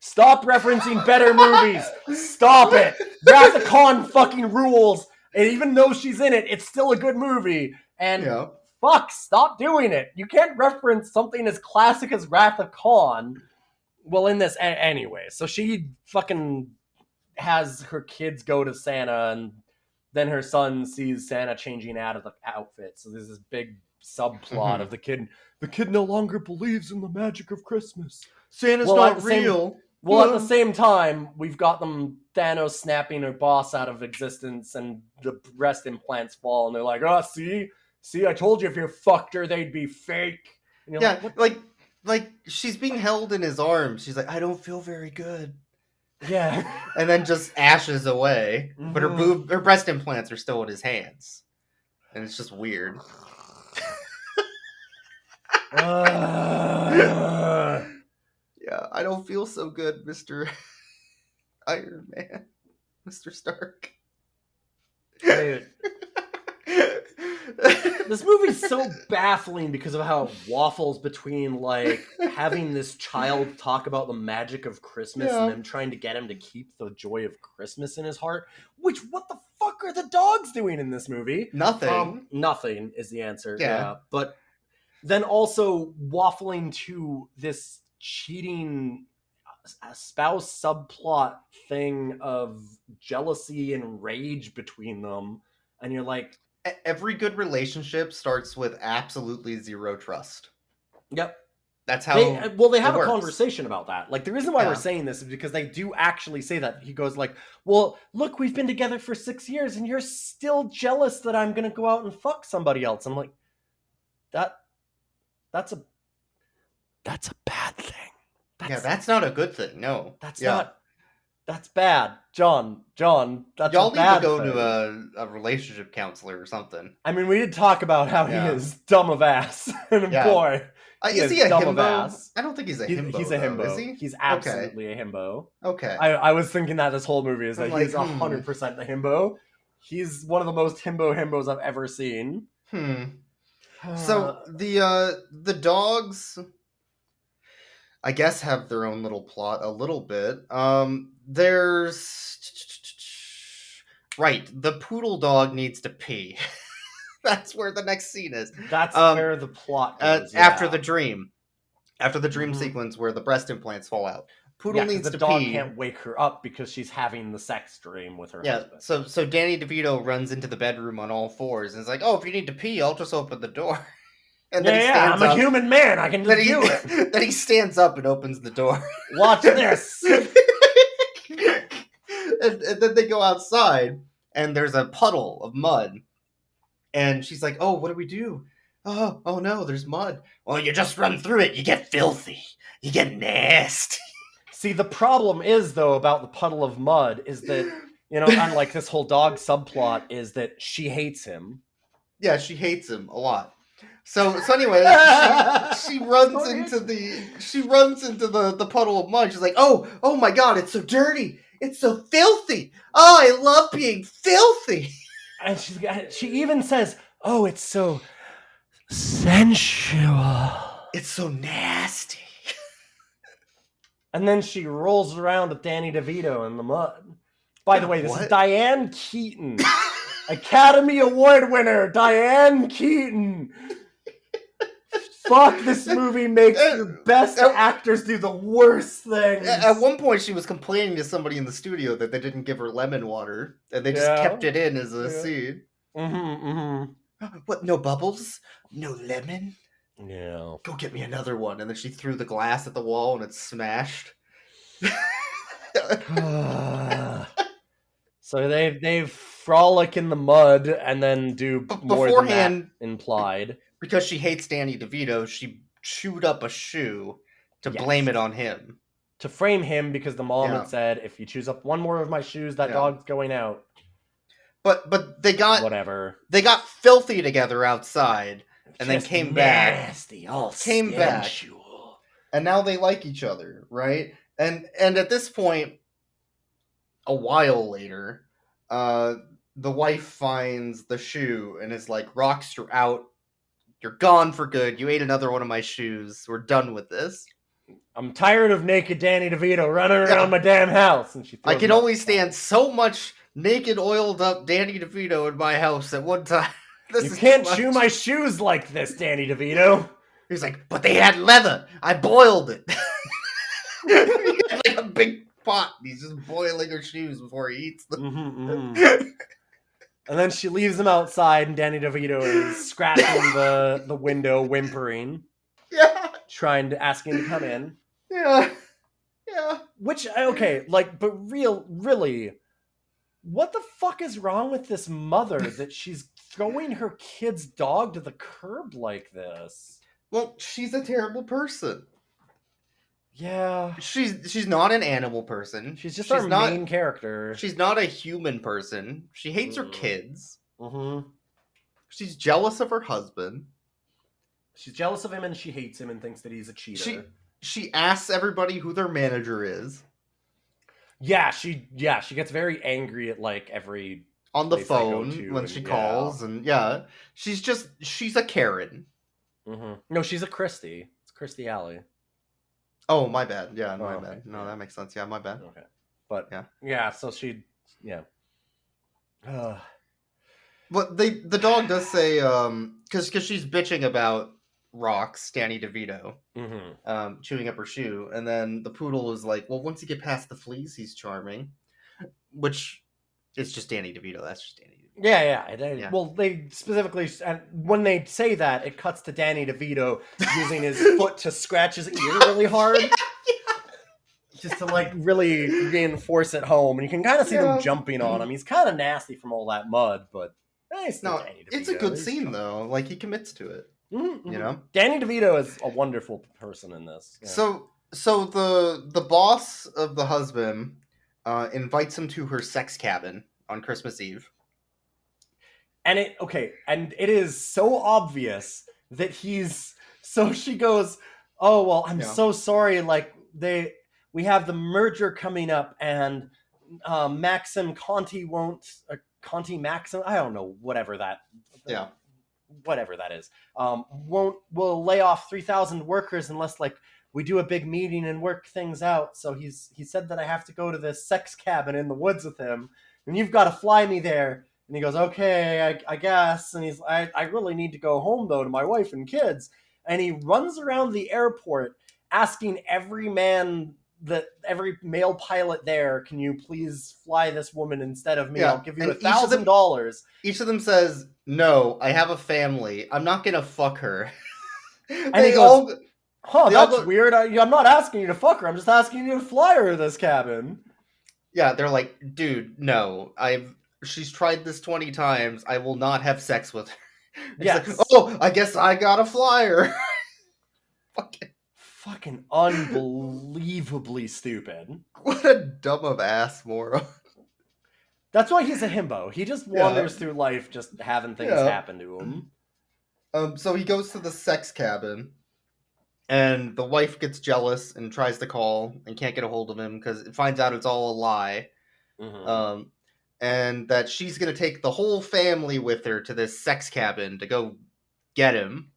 stop referencing better movies. Stop it. Wrath of Khan fucking rules. And even though she's in it, it's still a good movie. And Yeah. fuck, stop doing it. You can't reference something as classic as Wrath of Khan. Well, in this, anyway. So she fucking has her kids go to Santa, and then her son sees Santa changing out of the outfit. So there's this big subplot of the kid. The kid no longer believes in the magic of Christmas. Santa's Well, not at the same- real. Well, at the same time, we've got them Thanos snapping her boss out of existence, and the breast implants fall, and they're like, "Oh, see, I told you if you fucked her, they'd be fake." And you're Yeah, like, like she's being held in his arms. She's like, I don't feel very good. yeah. And then just ashes away. But her breast implants are still in his hands. And it's just weird. Yeah, I don't feel so good, Mr. Iron Man. Mr. Stark. Dude. This movie's so baffling because of how it waffles between, like, having this child talk about the magic of Christmas and them trying to get him to keep the joy of Christmas in his heart. Which, what the fuck are the dogs doing in this movie? Nothing. Nothing is the answer. Yeah. But then also waffling to this cheating spouse subplot thing of jealousy and rage between them. And you're like, every good relationship starts with absolutely zero trust. Yep. That's how they have it a works. conversation about that. Like, the reason why we're saying this is because they do actually say that. He goes like, well, look, we've been together for 6 years and you're still jealous that I'm going to go out and fuck somebody else. I'm like, that's a bad thing. That's not a good thing. No. That's bad. John, that's y'all a need bad to go thing. to a relationship counselor or something. I mean, we did talk about how he is dumb of ass. And boy, is he a dumb of himbo? ass. I don't think he's a himbo. He's a though, himbo. Is he? He's absolutely a himbo. Okay. I was thinking that this whole movie is that I'm he's like, 100% the himbo. He's one of the most himbos I've ever seen. So the dogs, I guess, have their own little plot a little bit. There's the poodle dog needs to pee. That's where the next scene is. That's where the plot goes. After the dream sequence where the breast implants fall out. Poodle needs to the dog pee. can't wake her up because she's having the sex dream with her husband. So Danny DeVito runs into the bedroom on all fours and is like, "Oh, if you need to pee, I'll just open the door." And then he stands I'm up. a human man. I can just do it. Then he stands up and opens the door. Watch this. and then they go outside, and there's a puddle of mud. And she's like, "Oh, what do we do? Oh no, there's mud. Well, you just run through it. You get filthy. You get nasty." See, the problem is, though, about the puddle of mud is that You know, and like this whole dog subplot is that she hates him. Yeah, she hates him a lot. So anyway, she runs into the puddle of mud. She's like, oh my god, it's so dirty, it's so filthy. Oh, I love being filthy. And she even says, "Oh, it's so sensual. It's so nasty." And then she rolls around with Danny DeVito in the mud. By the way, this is Diane Keaton, Academy Award winner Diane Keaton. Fuck, this movie makes the best actors do the worst things. At one point, she was complaining to somebody in the studio that they didn't give her lemon water, and they just kept it in as a scene. What? No bubbles? No lemon? Yeah. Go get me another one. And then she threw the glass at the wall, and it smashed. So they frolic in the mud and then do more than that implied. Because she hates Danny DeVito, she chewed up a shoe to blame it on him. To frame him, because the mom had said, if you choose up one more of my shoes, that dog's going out. But they got whatever. They got filthy together outside, and then came nasty, back. All came sensual. Back, and now they like each other, right? And at this point, a while later, the wife finds the shoe and is like, "Rocks, you're out. You're gone for good. You ate another one of my shoes. We're done with this. I'm tired of naked Danny DeVito running around my damn house." And she I can only stand so much naked, oiled up Danny DeVito in my house at one time. You can't chew my shoes like this, Danny DeVito. He's like, "But they had leather. I boiled it." He had like a big pot. He's just boiling her shoes before he eats them. And then she leaves him outside, and Danny DeVito is scratching the window, whimpering. Yeah. Trying to ask him to come in. Yeah. Which, okay, like, but really, what the fuck is wrong with this mother that she's throwing her kid's dog to the curb like this? Well, she's a terrible person. Yeah. She's not an animal person. She's our main character. She's not a human person. She hates her kids. Mm-hmm. She's jealous of her husband. She's jealous of him, and she hates him and thinks that he's a cheater. She asks everybody who their manager is. Yeah, she gets very angry at like every on the phone when she calls, and she's a Karen. Mm-hmm. No, she's a Christy. It's Christy Alley. Oh, my bad. Yeah, my bad. No, that makes sense. Yeah, my bad. Okay, but yeah. So she, But the dog does say, because she's bitching about Rocks, Danny DeVito, chewing up her shoe, and then the poodle is like, "Well, once you get past the fleas, he's charming," which is just Danny DeVito. That's just Danny DeVito. Yeah. Well, they specifically, and when they say that, it cuts to Danny DeVito using his foot to scratch his ear really hard. Just to like really reinforce it home, and you can kind of see them jumping on him. He's kind of nasty from all that mud, but it's a good scene though. Like he commits to it. Mm-hmm. You know, Danny DeVito is a wonderful person in this. Yeah. So the boss of the husband invites him to her sex cabin on Christmas Eve, and it is so obvious that he's. So she goes, "Oh well, I'm so sorry. Like we have the merger coming up, and Maxim Conti won't Conti Maxim. I don't know whatever that is. Will lay off 3,000 workers unless like we do a big meeting and work things out. So he said that I have to go to this sex cabin in the woods with him, and you've got to fly me there." And he goes, "Okay, I guess." And he's, I really need to go home though to my wife and kids. And he runs around the airport asking every male pilot there, "Can you please fly this woman instead of me? I'll give you $1,000. Each of them says, "No, I have a family. I'm not gonna fuck her." And he goes, that's weird. I'm not asking you to fuck her. I'm just asking you to fly her to this cabin. Yeah, they're like, "Dude, no. She's tried this 20 times. I will not have sex with her." Yes. Like, "Oh, I guess I gotta fly her." Fucking unbelievably stupid. What a dumb of ass moron. That's why he's a himbo. He just wanders through life just having things happen to him. So he goes to the sex cabin, and the wife gets jealous and tries to call and can't get a hold of him because it finds out it's all a lie. Mm-hmm. And that she's going to take the whole family with her to this sex cabin to go get him.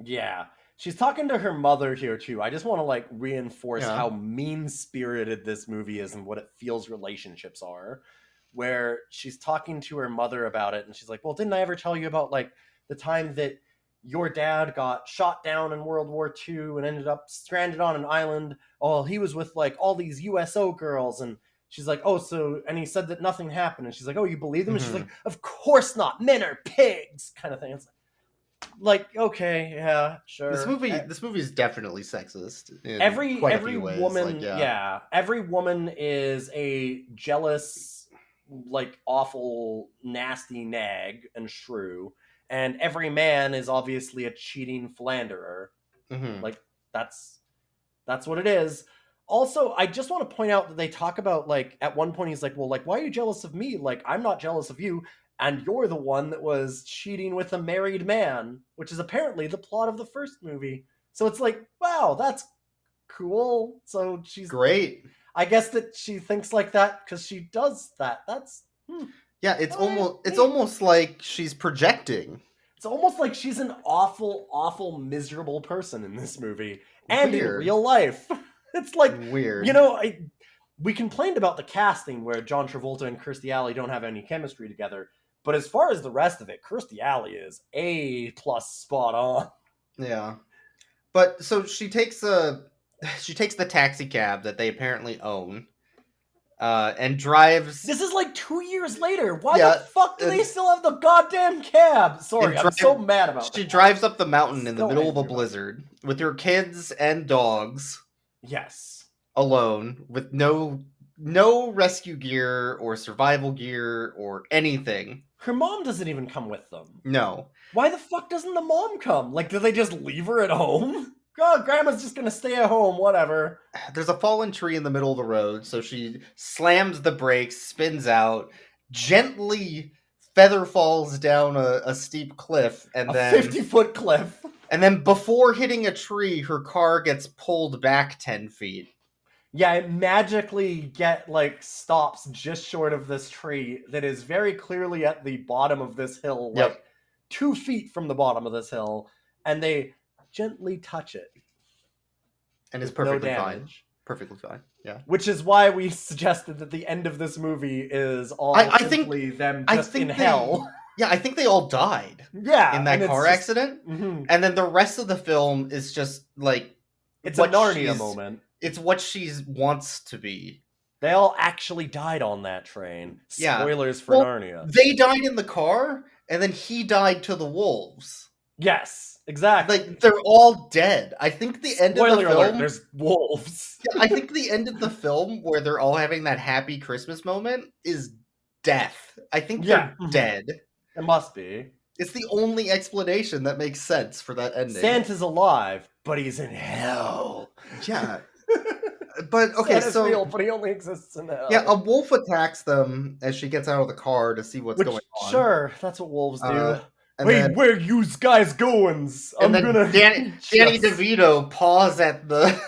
Yeah. She's talking to her mother here, too. I just want to, like, reinforce how mean-spirited this movie is and what it feels relationships are. Where she's talking to her mother about it, and she's like, well, didn't I ever tell you about, like, the time that your dad got shot down in World War II and ended up stranded on an island? Oh, he was with, like, all these USO girls, and she's like, oh, so, and he said that nothing happened. And she's like, oh, you believe them? And she's like, of course not. Men are pigs, kind of thing. It's like, okay, yeah, sure. This movie is definitely sexist. Every woman, like, every woman is a jealous, like, awful, nasty nag and shrew. And every man is obviously a cheating philanderer. Mm-hmm. Like, that's what it is. Also, I just want to point out that they talk about, like, at one point he's like, well, like, why are you jealous of me? Like, I'm not jealous of you, and you're the one that was cheating with a married man, which is apparently the plot of the first movie. So it's like, wow, that's cool. So she's great. I guess that she thinks like that because she does that. That's yeah. It's almost like she's projecting. It's almost like she's an awful, awful, miserable person in this movie and in Weird. real life. It's like weird. You know, we complained about the casting where John Travolta and Kirstie Alley don't have any chemistry together. But as far as the rest of it, Kirstie Alley is A+ spot on. Yeah. But so she takes the taxi cab that they apparently own, and drives. This is like 2 years later. Why the fuck do they still have the goddamn cab? Sorry, I'm so mad about that. She drives up the mountain in the middle of a blizzard with her kids and dogs. Yes. Alone, with no rescue gear or survival gear or anything. Her mom doesn't even come with them. No. Why the fuck doesn't the mom come? Like, do they just leave her at home? God, Grandma's just gonna stay at home, whatever. There's a fallen tree in the middle of the road, so she slams the brakes, spins out, gently feather falls down a steep cliff, and then 50-foot cliff. And then before hitting a tree, her car gets pulled back 10 feet. Yeah, it magically stops just short of this tree that is very clearly at the bottom of this hill, like 2 feet from the bottom of this hill, and they gently touch it. And it's perfectly fine. Perfectly fine, yeah. Which is why we suggested that the end of this movie is all simply them just in hell. Yeah, I think they all died. Yeah. In that car accident. Mm-hmm. And then the rest of the film is just like... It's a Narnia moment. It's what she wants to be. They all actually died on that train. Spoilers for Narnia. They died in the car, and then he died to the wolves. Yes, exactly. Like, they're all dead. I think the end of the film... alert, there's wolves. Yeah, I think the end of the film, where they're all having that happy Christmas moment, is death. I think they're dead. It must be. It's the only explanation that makes sense for that ending. Santa's alive, but he's in hell. Yeah. But, okay, Santa's real, but he only exists in hell. Yeah, a wolf attacks them as she gets out of the car to see what's going on. Sure, that's what wolves do. Wait, where you guys goins? Danny DeVito paws at the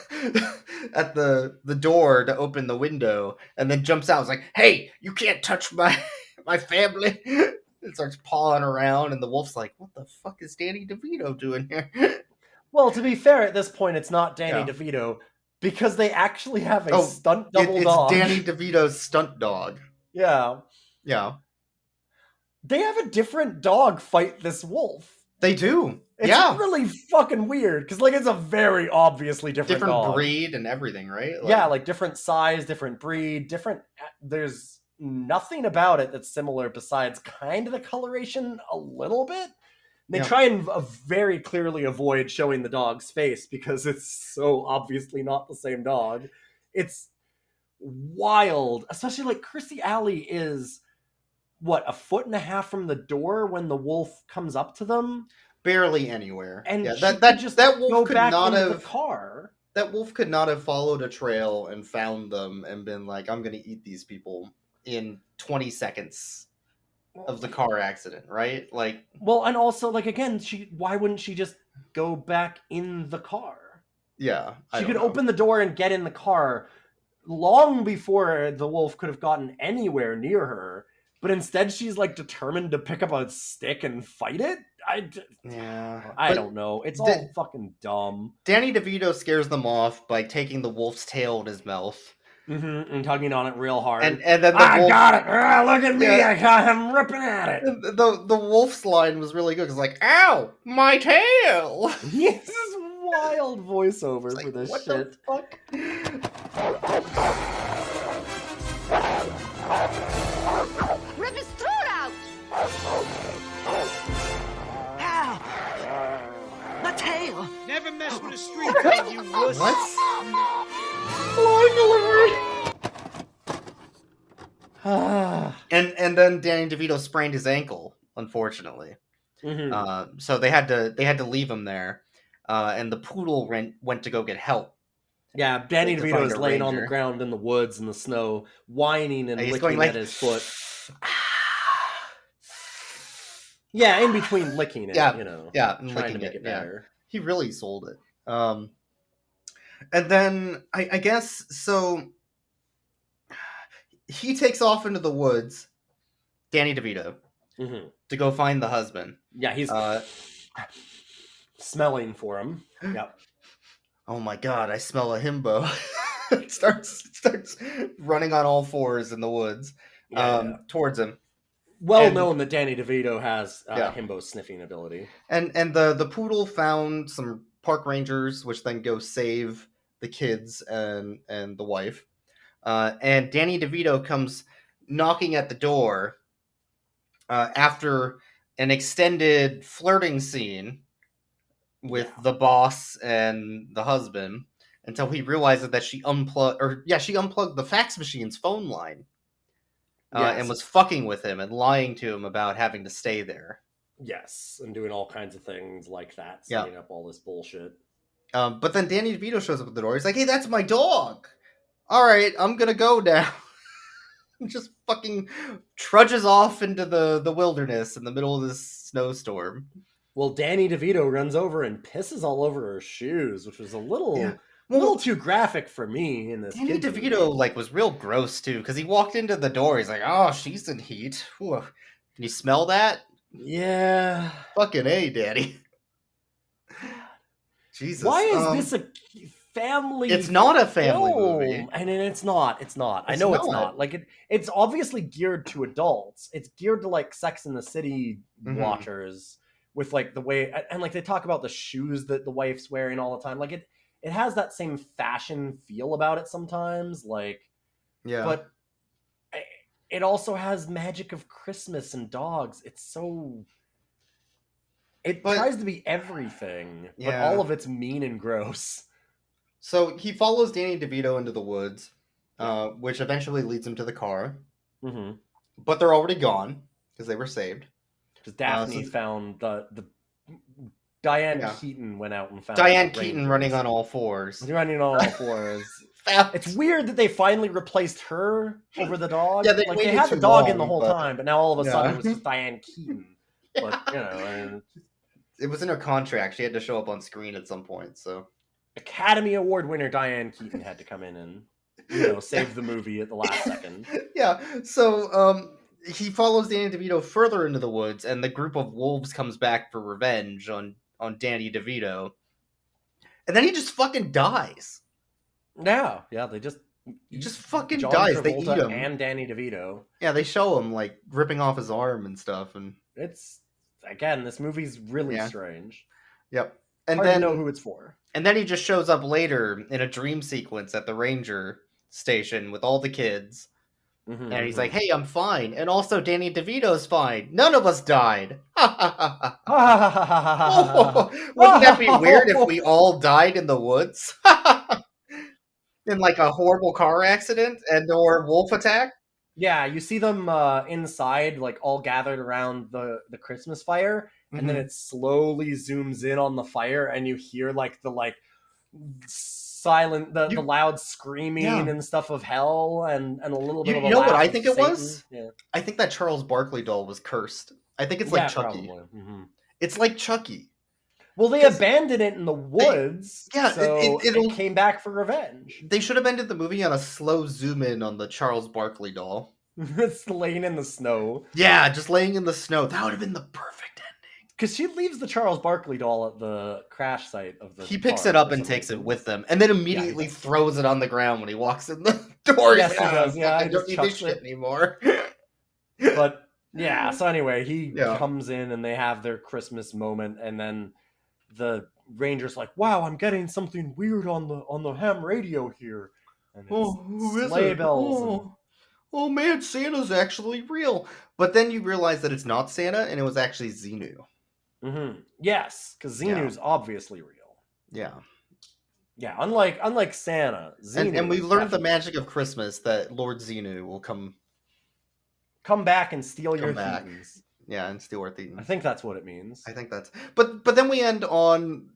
at the door to open the window, and then jumps out. It's like, "Hey, you can't touch my family!" And starts pawing around, and the wolf's like, "What the fuck is Danny DeVito doing here?" Well, to be fair, at this point, it's not Danny DeVito because they actually have a stunt double dog. It's Danny DeVito's stunt dog. Yeah. Yeah. They have a different dog fight this wolf. They do. It's really fucking weird because, like, it's a very obviously different dog. Breed and everything, right? Like, yeah, like different size, different breed, different. There's nothing about it that's similar besides kind of the coloration a little bit. They try and very clearly avoid showing the dog's face because it's so obviously not the same dog. It's wild, especially like Kirstie Alley is a foot and a half from the door when the wolf comes up to them. Barely anywhere. And that wolf could not have the car. That wolf could not have followed a trail and found them and been like, "I'm going to eat these people in 20 seconds of the car accident, right? Like, well, and also, like, again, why wouldn't she just go back in the car? yeah, She could open the door and get in the car long before the wolf could have gotten anywhere near her. But instead, she's like determined to pick up a stick and fight it. I don't know. It's all fucking dumb. Danny DeVito scares them off by taking the wolf's tail in his mouth. And tugging on it real hard. And then the I wolf, got it! Look at me! I'm ripping at it! The wolf's line was really good. It's like, ow, my tail! This is wild voiceover for this what shit. The fuck? Rip his throat out! Ow! My tail! Never mess with a street dog, you wuss. What? and then Danny DeVito sprained his ankle, unfortunately. So they had to leave him there, and the poodle went to go get help. Yeah, Danny DeVito is laying on the ground in the woods in the snow, whining and licking at his foot. Yeah, in between licking it, and trying to make it better. Yeah. He really sold it. And then I guess so. He takes off into the woods, Danny DeVito, to go find the husband. Yeah, he's smelling for him. Yep. Oh my god, I smell a himbo. starts running on all fours in the woods towards him. Well known that Danny DeVito has himbo sniffing ability. And the poodle found some park rangers, which then go save the kids and the wife. And Danny DeVito comes knocking at the door after an extended flirting scene with the boss and the husband until he realizes that she unplugged the fax machine's phone line and was fucking with him and lying to him about having to stay there. Yes, and doing all kinds of things like that, setting up all this bullshit. But then Danny DeVito shows up at the door. He's like, "Hey, that's my dog. All right, I'm gonna go now." Just fucking trudges off into the wilderness in the middle of this snowstorm. Well, Danny DeVito runs over and pisses all over her shoes, which was a little too graphic for me in this. Danny DeVito was real gross too, because he walked into the door. He's like, "Oh, she's in heat. Whew. Can you smell that?" Yeah. Fucking A, Daddy. Jesus. Why is this a family? It's not a family movie. And it's not. It's not. I know it's not. Like it's obviously geared to adults. It's geared to like Sex and the City watchers with like the way and like they talk about the shoes that the wife's wearing all the time. Like it has that same fashion feel about it sometimes. Like but it also has magic of Christmas and dogs. It's so it tries to be everything, but all of it's mean and gross. So he follows Danny DeVito into the woods, which eventually leads him to the car. But they're already gone because they were saved. Because Daphne found the Diane Keaton went out and found Diane Keaton running on all fours. Running on all fours. It's weird that they finally replaced her over the dog. Yeah, they had the dog in the whole time, but now all of a sudden it was just Diane Keaton. But it was in her contract. She had to show up on screen at some point. So Academy Award winner Diane Keaton had to come in and save the movie at the last second. Yeah. So he follows Danny DeVito further into the woods, and the group of wolves comes back for revenge on Danny DeVito, and then he just fucking dies. Yeah, they just fucking John dies. Travolta They eat him, and Danny DeVito. Yeah, they show him like ripping off his arm and stuff, and it's again, this movie's really strange. Yep, and Hard then to know who it's for. And then he just shows up later in a dream sequence at the ranger station with all the kids. And he's like, "Hey, I'm fine. And also Danny DeVito's fine. None of us died." Wouldn't that be weird if we all died in the woods? In like a horrible car accident or wolf attack? Yeah, you see them inside, like all gathered around the Christmas fire, and then it slowly zooms in on the fire, and you hear like the silent, the loud screaming and stuff of hell, and a little bit of a you know what laugh I of think it Satan. was? Yeah. I think that Charles Barkley doll was cursed. I think it's like Chucky. Probably. Mm-hmm. It's like Chucky. Well, they abandoned it in the woods, so it came back for revenge. They should have ended the movie on a slow zoom in on the Charles Barkley doll. It's laying in the snow. Yeah, just laying in the snow. That would have been the perfect ending. Because she leaves the Charles Barkley doll at the crash site of the He picks it up and takes it with him, and then immediately throws it on the ground when he walks in the door. Yes, he does. Yeah, I don't need this shit anymore. But yeah, so anyway, he comes in and they have their Christmas moment, and then the Ranger's like, "Wow, I'm getting something weird on the ham radio here." And it's sleigh bells. Oh man, Santa's actually real. But then you realize that it's not Santa, and it was actually Xenu. Mm-hmm. Yes, because Xenu's obviously real. Yeah. Yeah, unlike Santa, Xenu and we learned the magic of Christmas that Lord Xenu will come back and steal your things. Yeah, and steal our things. I think that's what it means. I think that's. But then we end on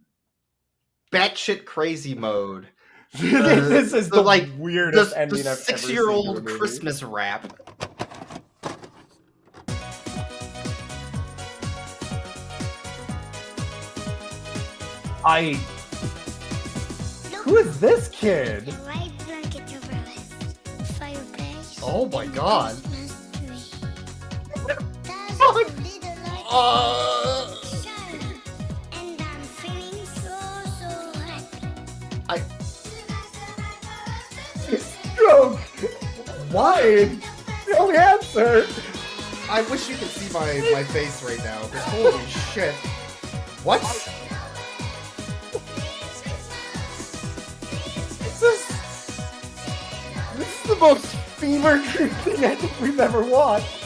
batshit crazy mode. This is the weirdest ending I've ever seen. 6-year-old Christmas rap. Who is this kid? Oh my god. Stroke. Why? No answer. I wish you could see my face right now. Because holy shit. What? This is the most fever dream thing I think we've ever watched.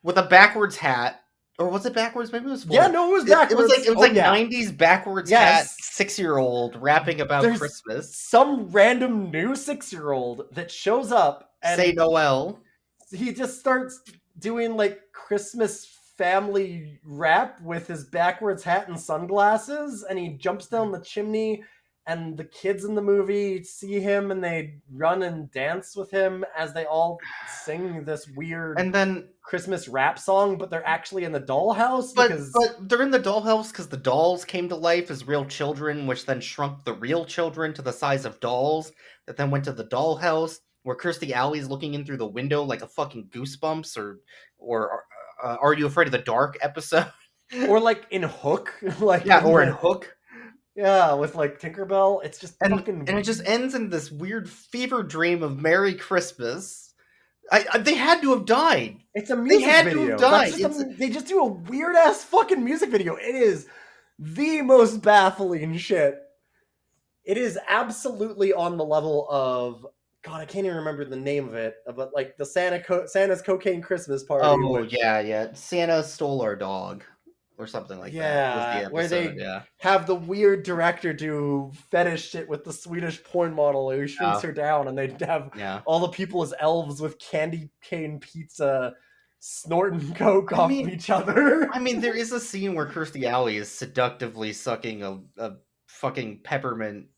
With a backwards hat. Or was it backwards? Maybe it was forward. Yeah, no, it was backwards. It was like 90s backwards hat, 6-year-old rapping about Christmas. Some random new 6-year-old that shows up and Say Noel. He just starts doing like Christmas family rap with his backwards hat and sunglasses, and he jumps down the chimney, and the kids in the movie see him and they run and dance with him as they all sing this weird Christmas rap song, but they're actually in the dollhouse. But they're in the dollhouse because the dolls came to life as real children, which then shrunk the real children to the size of dolls, that then went to the dollhouse, where Kirstie Alley's looking in through the window like a fucking Goosebumps or Are You Afraid of the Dark episode? Or like in Hook. In Hook. Yeah, with like Tinkerbell. It's just fucking... And it just ends in this weird fever dream of Merry Christmas. They had to have died. It's a music video. They had to have died. They just do a weird-ass fucking music video. It is the most baffling shit. It is absolutely on the level of... God, I can't even remember the name of it. But like the Santa's Cocaine Christmas Party. Oh, yeah. Santa stole our dog. Or something like that. Where they have the weird director do fetish shit with the Swedish porn model who shrinks her down, and they have all the people as elves with candy cane pizza snorting coke off each other. I mean, there is a scene where Kirstie Alley is seductively sucking a fucking peppermint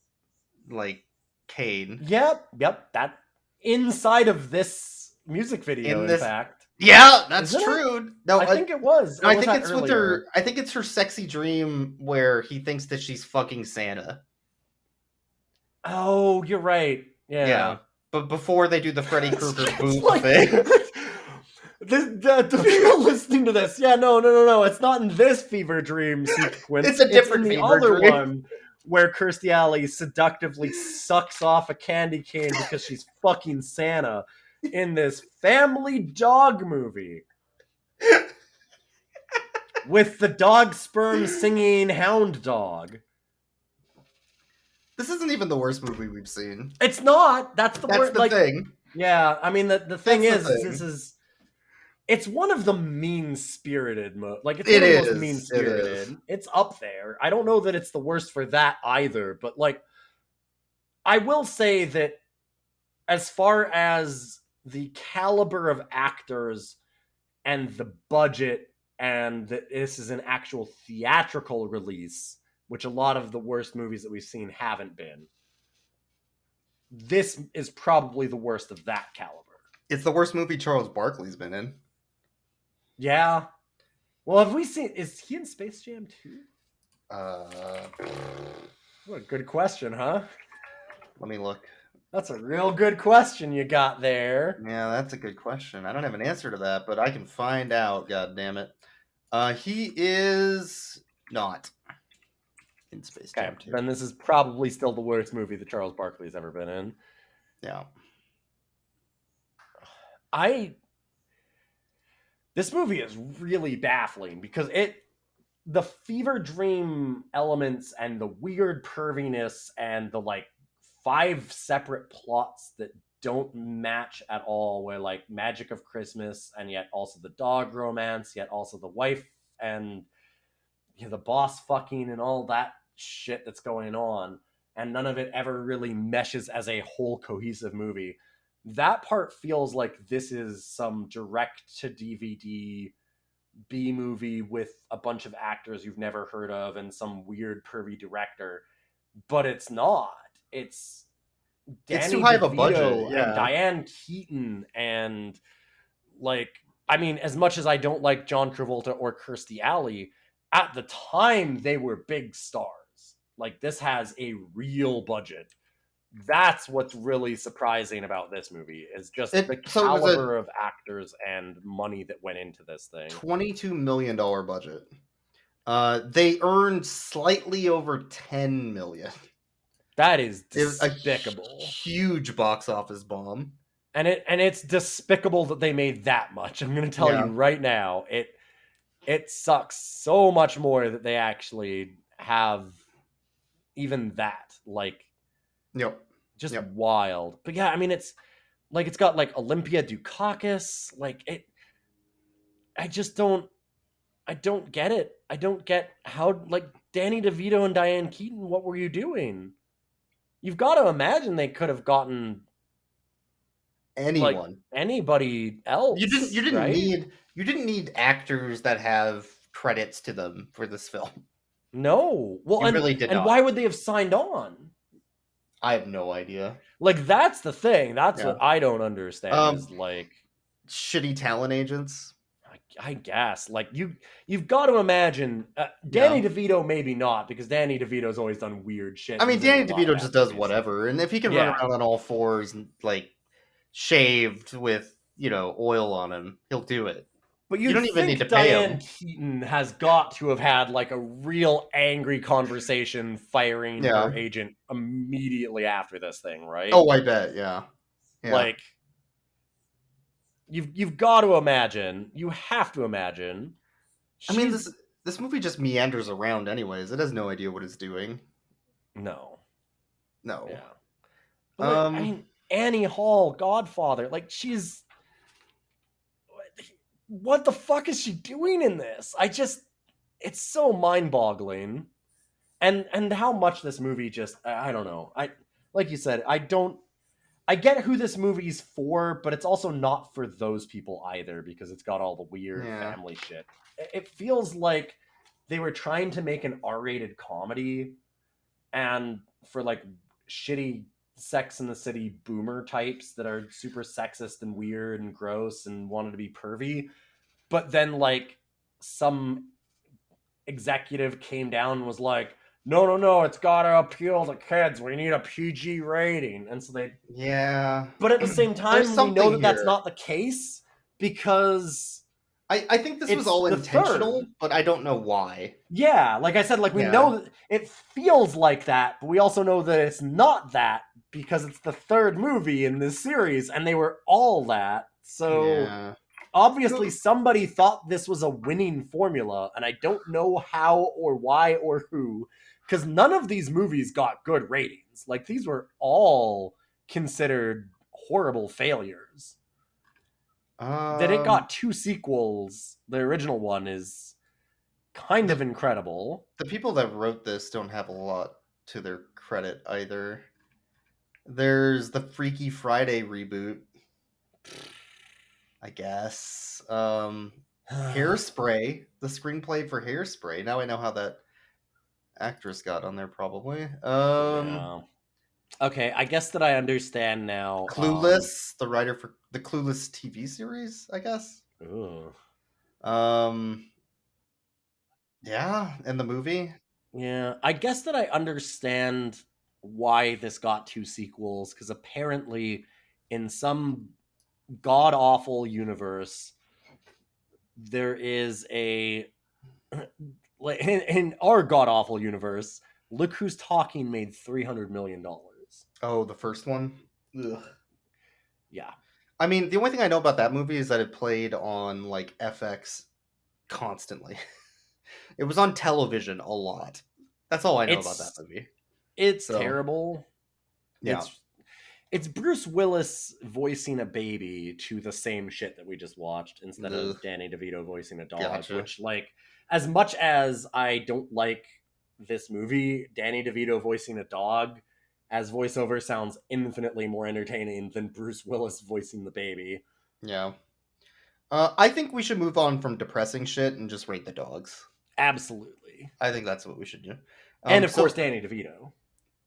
like cane. Yep. That inside of this music video, in fact. Yeah, that's true. No, I think it was. I think it's with her. I think it's her sexy dream where he thinks that she's fucking Santa. Oh, you're right. Yeah. But before they do the Freddy Krueger booth thing. The people listening to this, no. It's not in this fever dream sequence. It's a different the fever other dream. one where Kirstie Alley seductively sucks off a candy cane because she's fucking Santa. In this family dog movie with the dog sperm singing hound dog. This isn't even the worst movie we've seen. It's not. That's the thing. Yeah, I mean the thing is, it's one of the mean-spirited it's one of the most mean-spirited. It's up there. I don't know that it's the worst for that either, but like I will say that as far as the caliber of actors and the budget and that this is an actual theatrical release, which a lot of the worst movies that we've seen haven't been. This is probably the worst of that caliber. It's the worst movie Charles Barkley's been in. Yeah. Well, have we seen... Is he in Space Jam 2? What a good question, huh? Let me look. That's a real good question you got there. Yeah, that's a good question. I don't have an answer to that, but I can find out, god damn it. He is not in Space Jam 2. Then this is probably still the worst movie that Charles Barkley's ever been in. Yeah. This movie is really baffling because the fever dream elements and the weird perviness and the like 5 separate plots that don't match at all, where like Magic of Christmas and yet also the dog romance, yet also the wife and the boss fucking and all that shit that's going on, and none of it ever really meshes as a whole cohesive movie. That part feels like this is some direct to DVD B movie with a bunch of actors you've never heard of and some weird pervy director, but it's not. It's Danny too high of a DeVito budget, yeah. and Diane Keaton, and like, I mean, as much as I don't like John Travolta or Kirstie Alley, at the time they were big stars. Like, this has a real budget. That's what's really surprising about this movie, is just the caliber of actors and money that went into this thing. $22 million budget. They earned slightly over $10 million. That is despicable. A huge box office bomb. And it's despicable that they made that much. I'm going to tell you right now, it sucks so much more that they actually have even that. Like, just wild. But yeah, I mean, it's got like Olympia Dukakis. Like, I don't get it. I don't get how, like, Danny DeVito and Diane Keaton, what were you doing? You've got to imagine they could have gotten anyone, like, anybody else. You didn't right? you didn't need actors that have credits to them for this film. No. Well, you really did not. Why would they have signed on? I have no idea. Like, that's the thing. That's what I don't understand. Is like shitty talent agents. I guess. Like, you've got to imagine Danny DeVito, maybe not, because Danny DeVito's always done weird shit. I mean, Danny DeVito just does whatever, and if he can run around on all fours and like shaved with oil on him, he'll do it. But you don't even need to pay Diane him. Keaton has got to have had like a real angry conversation firing her agent immediately after this thing, right? Oh, I bet, yeah. Like, you've got to imagine, you have to imagine. I mean, this movie just meanders around anyways. It has no idea what it's doing. No. Yeah. But, I mean, Annie Hall, Godfather, like, she's... What the fuck is she doing in this? It's so mind-boggling. And how much this movie just, I don't know. Like you said, I get who this movie's for, but it's also not for those people either, because it's got all the weird family shit. It feels like they were trying to make an R-rated comedy, and for like shitty Sex in the City boomer types that are super sexist and weird and gross and wanted to be pervy, but then like some executive came down and was like, no, it's gotta appeal to kids, we need a PG rating. And so but at the same time, we know that that's not the case, because I think this was all intentional, but I don't know why. Yeah, like I said, like, we know that it feels like that, but we also know that it's not that, because it's the third movie in this series, and they were all that. So obviously somebody thought this was a winning formula, and I don't know how or why or who, because none of these movies got good ratings. Like, these were all considered horrible failures. That it got 2 sequels, the original one, is kind of incredible. The people that wrote this don't have a lot to their credit either. There's the Freaky Friday reboot, I guess. Hairspray, the screenplay for Hairspray. Now I know how that actress got on there, probably. Yeah. Okay, I guess that I understand now. Clueless, the writer for the Clueless TV series, I guess. Ooh. Yeah, and the movie. Yeah, I guess that I understand why this got 2 sequels, because apparently in some god-awful universe, there is a... like in our god-awful universe, Look Who's Talking made $300 million. Oh, the first one? Ugh. Yeah. I mean, the only thing I know about that movie is that it played on, like, FX constantly. It was on television a lot. That's all I know about that movie. It's terrible. Yeah. It's Bruce Willis voicing a baby to the same shit that we just watched instead of Danny DeVito voicing a dog, which, like, as much as I don't like this movie, Danny DeVito voicing a dog as voiceover sounds infinitely more entertaining than Bruce Willis voicing the baby. Yeah. I think we should move on from depressing shit and just rate the dogs. Absolutely. I think that's what we should do. And of course, Danny DeVito.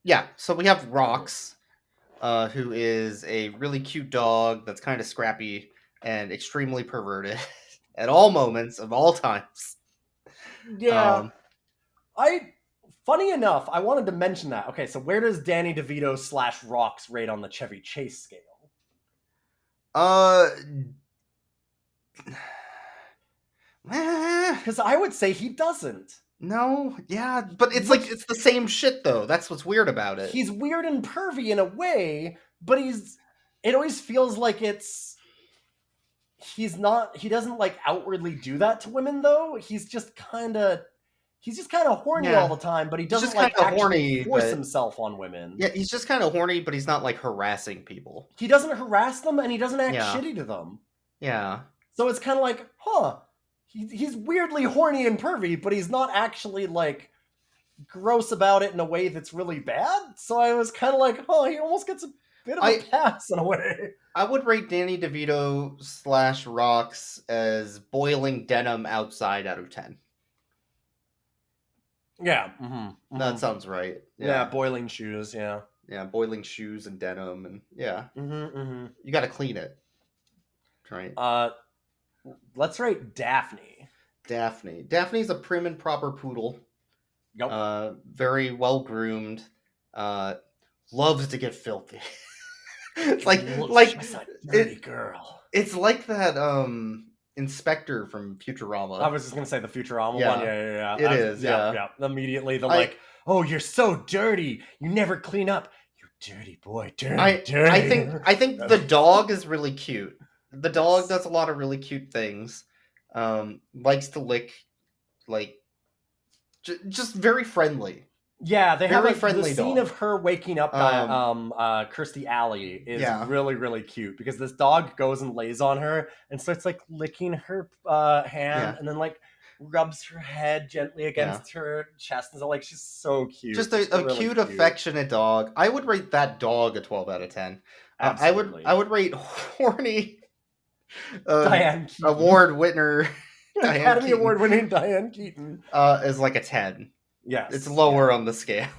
Yeah, so we have Rox, who is a really cute dog that's kind of scrappy and extremely perverted at all moments of all times. Yeah. Funny enough, I wanted to mention that. Okay, so where does Danny DeVito / Rox rate on the Chevy Chase scale? Because I would say he doesn't. No, yeah, but it's like it's the same shit though. That's what's weird about it. He's weird and pervy in a way, but it always feels like he doesn't like outwardly do that to women though. He's just kind of horny all the time, but he doesn't like actually force himself on women. Yeah, he's just kind of horny, but he's not like harassing people. He doesn't harass them and he doesn't act shitty to them. Yeah. So it's kind of like, he's weirdly horny and pervy, but he's not actually like gross about it in a way that's really bad. So I was kind of like, he almost gets a bit of a pass in a way. I would rate Danny DeVito / Rox as boiling denim outside out of 10. Yeah. That sounds right. Yeah, boiling shoes, yeah. Yeah, boiling shoes and denim, and yeah. You gotta clean it. Right. Let's rate Daphne. Daphne's a prim and proper poodle. Yep. Very well groomed. Loves to get filthy. It's she's a dirty girl. It's like that inspector from Futurama. I was just gonna say the Futurama one. Yeah. It is. Yeah. Immediately oh, you're so dirty. You never clean up. You dirty boy. Dirty. I think the dog is really cute. The dog does a lot of really cute things. Likes to lick, like, just very friendly. Yeah, they very have friendly the scene dog. of her waking up Kirstie Alley is really, really cute because this dog goes and lays on her and starts like licking her hand and then like rubs her head gently against her chest and so like she's so cute. Just a really cute, affectionate dog. I would rate that dog a 12 out of 10. I would rate horny Diane Keaton. award winner Academy Award winning Diane Keaton is like a 10. Yes, it's lower on the scale.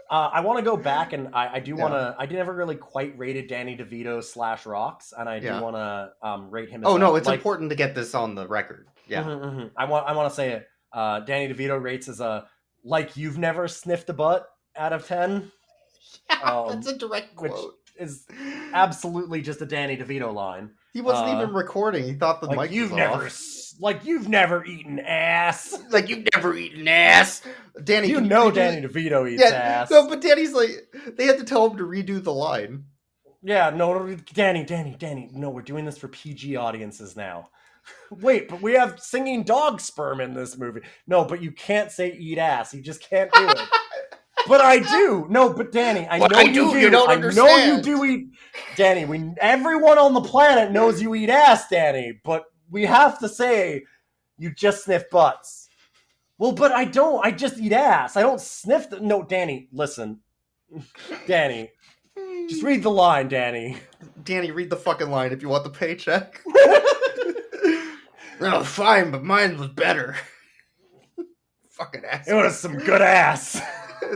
I want to go back and I do want to. I never really quite rated Danny DeVito / Rox, and I do want to rate him. No, it's important to get this on the record. Yeah, I want to say it. Danny DeVito rates as a like you've never sniffed a butt out of 10. Yeah, that's a direct quote. Which is absolutely just a Danny DeVito line. He wasn't even recording. He thought the mic was off. Like you've never eaten ass. Like you've never eaten ass. Danny, Danny DeVito eats ass. No, but Danny's like, they had to tell him to redo the line. Yeah, no, Danny. No, we're doing this for PG audiences now. Wait, but we have singing dog sperm in this movie. No, but you can't say eat ass. You just can't do it. But I do. No, but Danny, I know you do. You don't understand. I know you do eat. Danny, everyone on the planet knows you eat ass, Danny. But we have to say you just sniff butts. Well, but I don't. I just eat ass. I don't sniff. No, Danny, listen. Danny, just read the line, Danny. Danny, read the fucking line if you want the paycheck. Oh, fine, but mine was better. Fucking ass. It was some good ass.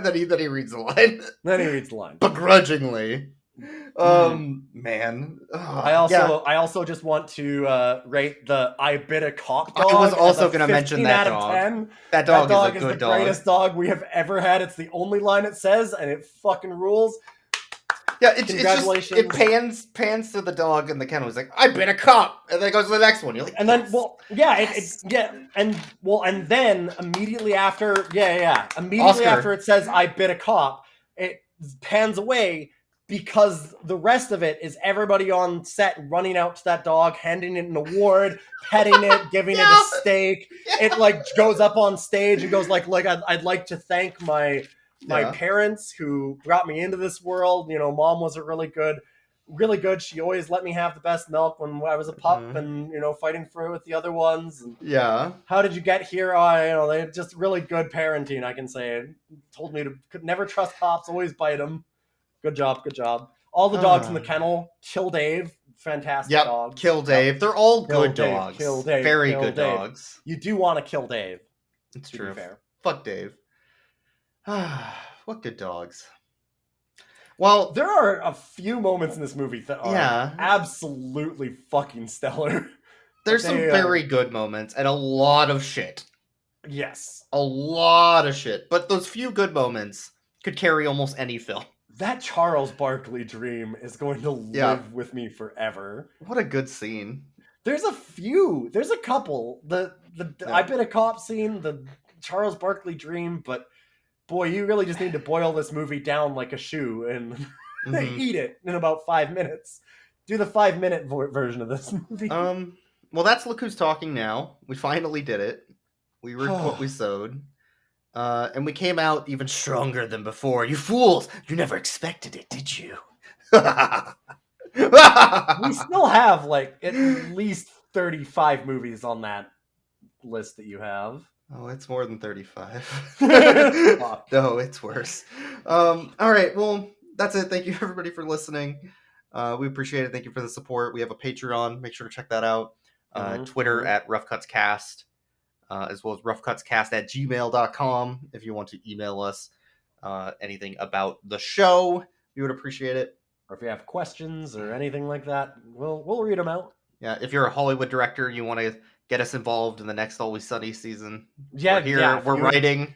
then he reads the line. Then he reads the line. Begrudgingly. Man. I also just want to rate the I Bit a Cop dog. I was also going to mention that out dog. Of 10. That dog is a good the dog. greatest dog we have ever had. It's the only line it says, and it fucking rules. Yeah, congratulations. It pans to the dog in the kennel. He's like, I bit a cop, and then goes to the next one. You're like, and then and then immediately after, immediately after it says I bit a cop, it pans away because the rest of it is everybody on set running out to that dog, handing it an award, petting it, giving it a steak. It like goes up on stage and goes like I'd like to thank my parents who brought me into this world. You know, mom was really good. She always let me have the best milk when I was a pup, and you know, fighting for it with the other ones. And how did you get here? They just really good parenting. I can say, told me to could never trust cops, always bite them. Good job. All the dogs in the kennel. Kill Dave. Fantastic dog. Kill Dave. They're all good dogs. Kill Dave. Very good dogs. You do want to kill Dave. It's true. Fair. Fuck Dave. What good dogs. Well, there are a few moments in this movie that are absolutely fucking stellar. There's some very good moments and a lot of shit. Yes. A lot of shit. But those few good moments could carry almost any film. That Charles Barkley dream is going to live with me forever. What a good scene. There's a couple. The I Bit a Cop scene, the Charles Barkley dream, but boy, you really just need to boil this movie down like a shoe and eat it in about 5 minutes. Do the 5-minute version of this movie. Well, that's Look Who's Talking Now. We finally did it. We reaped what we sowed. And we came out even stronger than before. You fools! You never expected it, did you? We still have, like, at least 35 movies on that list that you have. Oh, it's more than 35. No, it's worse. All right, well, that's it. Thank you, everybody, for listening. We appreciate it. Thank you for the support. We have a Patreon. Make sure to check that out. Twitter at RoughCutsCast. As well as roughcutscast@gmail.com if you want to email us anything about the show. We would appreciate it. Or if you have questions or anything like that, we'll read them out. Yeah, if you're a Hollywood director, you want to get us involved in the next Always Sunny season. We're writing.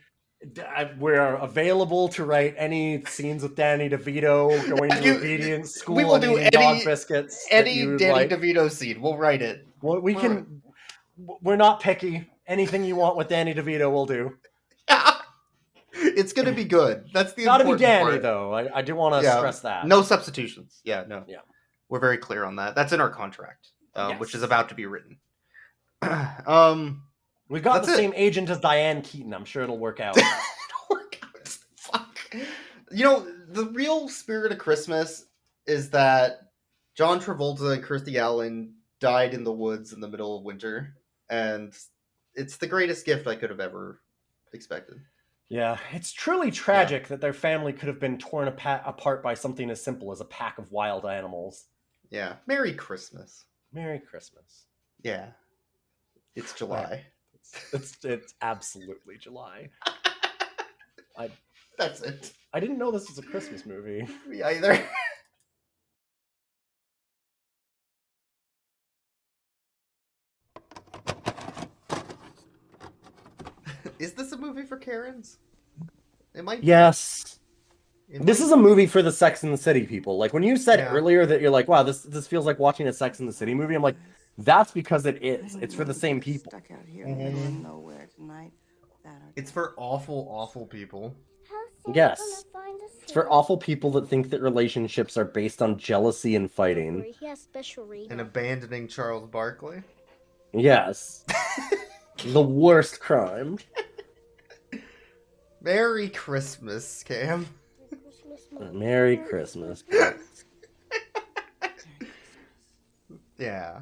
We're available to write any scenes with Danny DeVito going to obedience school. We will do any dog biscuits. Any Danny DeVito scene. We'll write it. Well, we're not picky. Anything you want with Danny DeVito, we'll do. It's going to be good. That's the important part. Gotta be Danny, though. I do want to stress that. No substitutions. Yeah. We're very clear on that. That's in our contract, which is about to be written. We've got the same agent as Diane Keaton. I'm sure it'll work out. Fuck. You know, the real spirit of Christmas is that John Travolta and Kirstie Alley died in the woods in the middle of winter, and it's the greatest gift I could have ever expected. Yeah, it's truly tragic that their family could have been torn apart by something as simple as a pack of wild animals. Yeah. Merry Christmas. Merry Christmas. Yeah. It's July. It's absolutely July. That's it. I didn't know this was a Christmas movie. Me either. Is this a movie for Karens? It might be. Yes. This is a movie for the Sex and the City people. Like when you said earlier that you're like, wow, this feels like watching a Sex and the City movie. I'm like, that's because it is. It's for the same people. Stuck out here in the middle of nowhere tonight. It's for awful, awful people. Yes. It's for awful people that think that relationships are based on jealousy and fighting. And abandoning Charles Barkley. Yes. The worst crime. Merry Christmas, Cam. Merry Christmas. Yeah.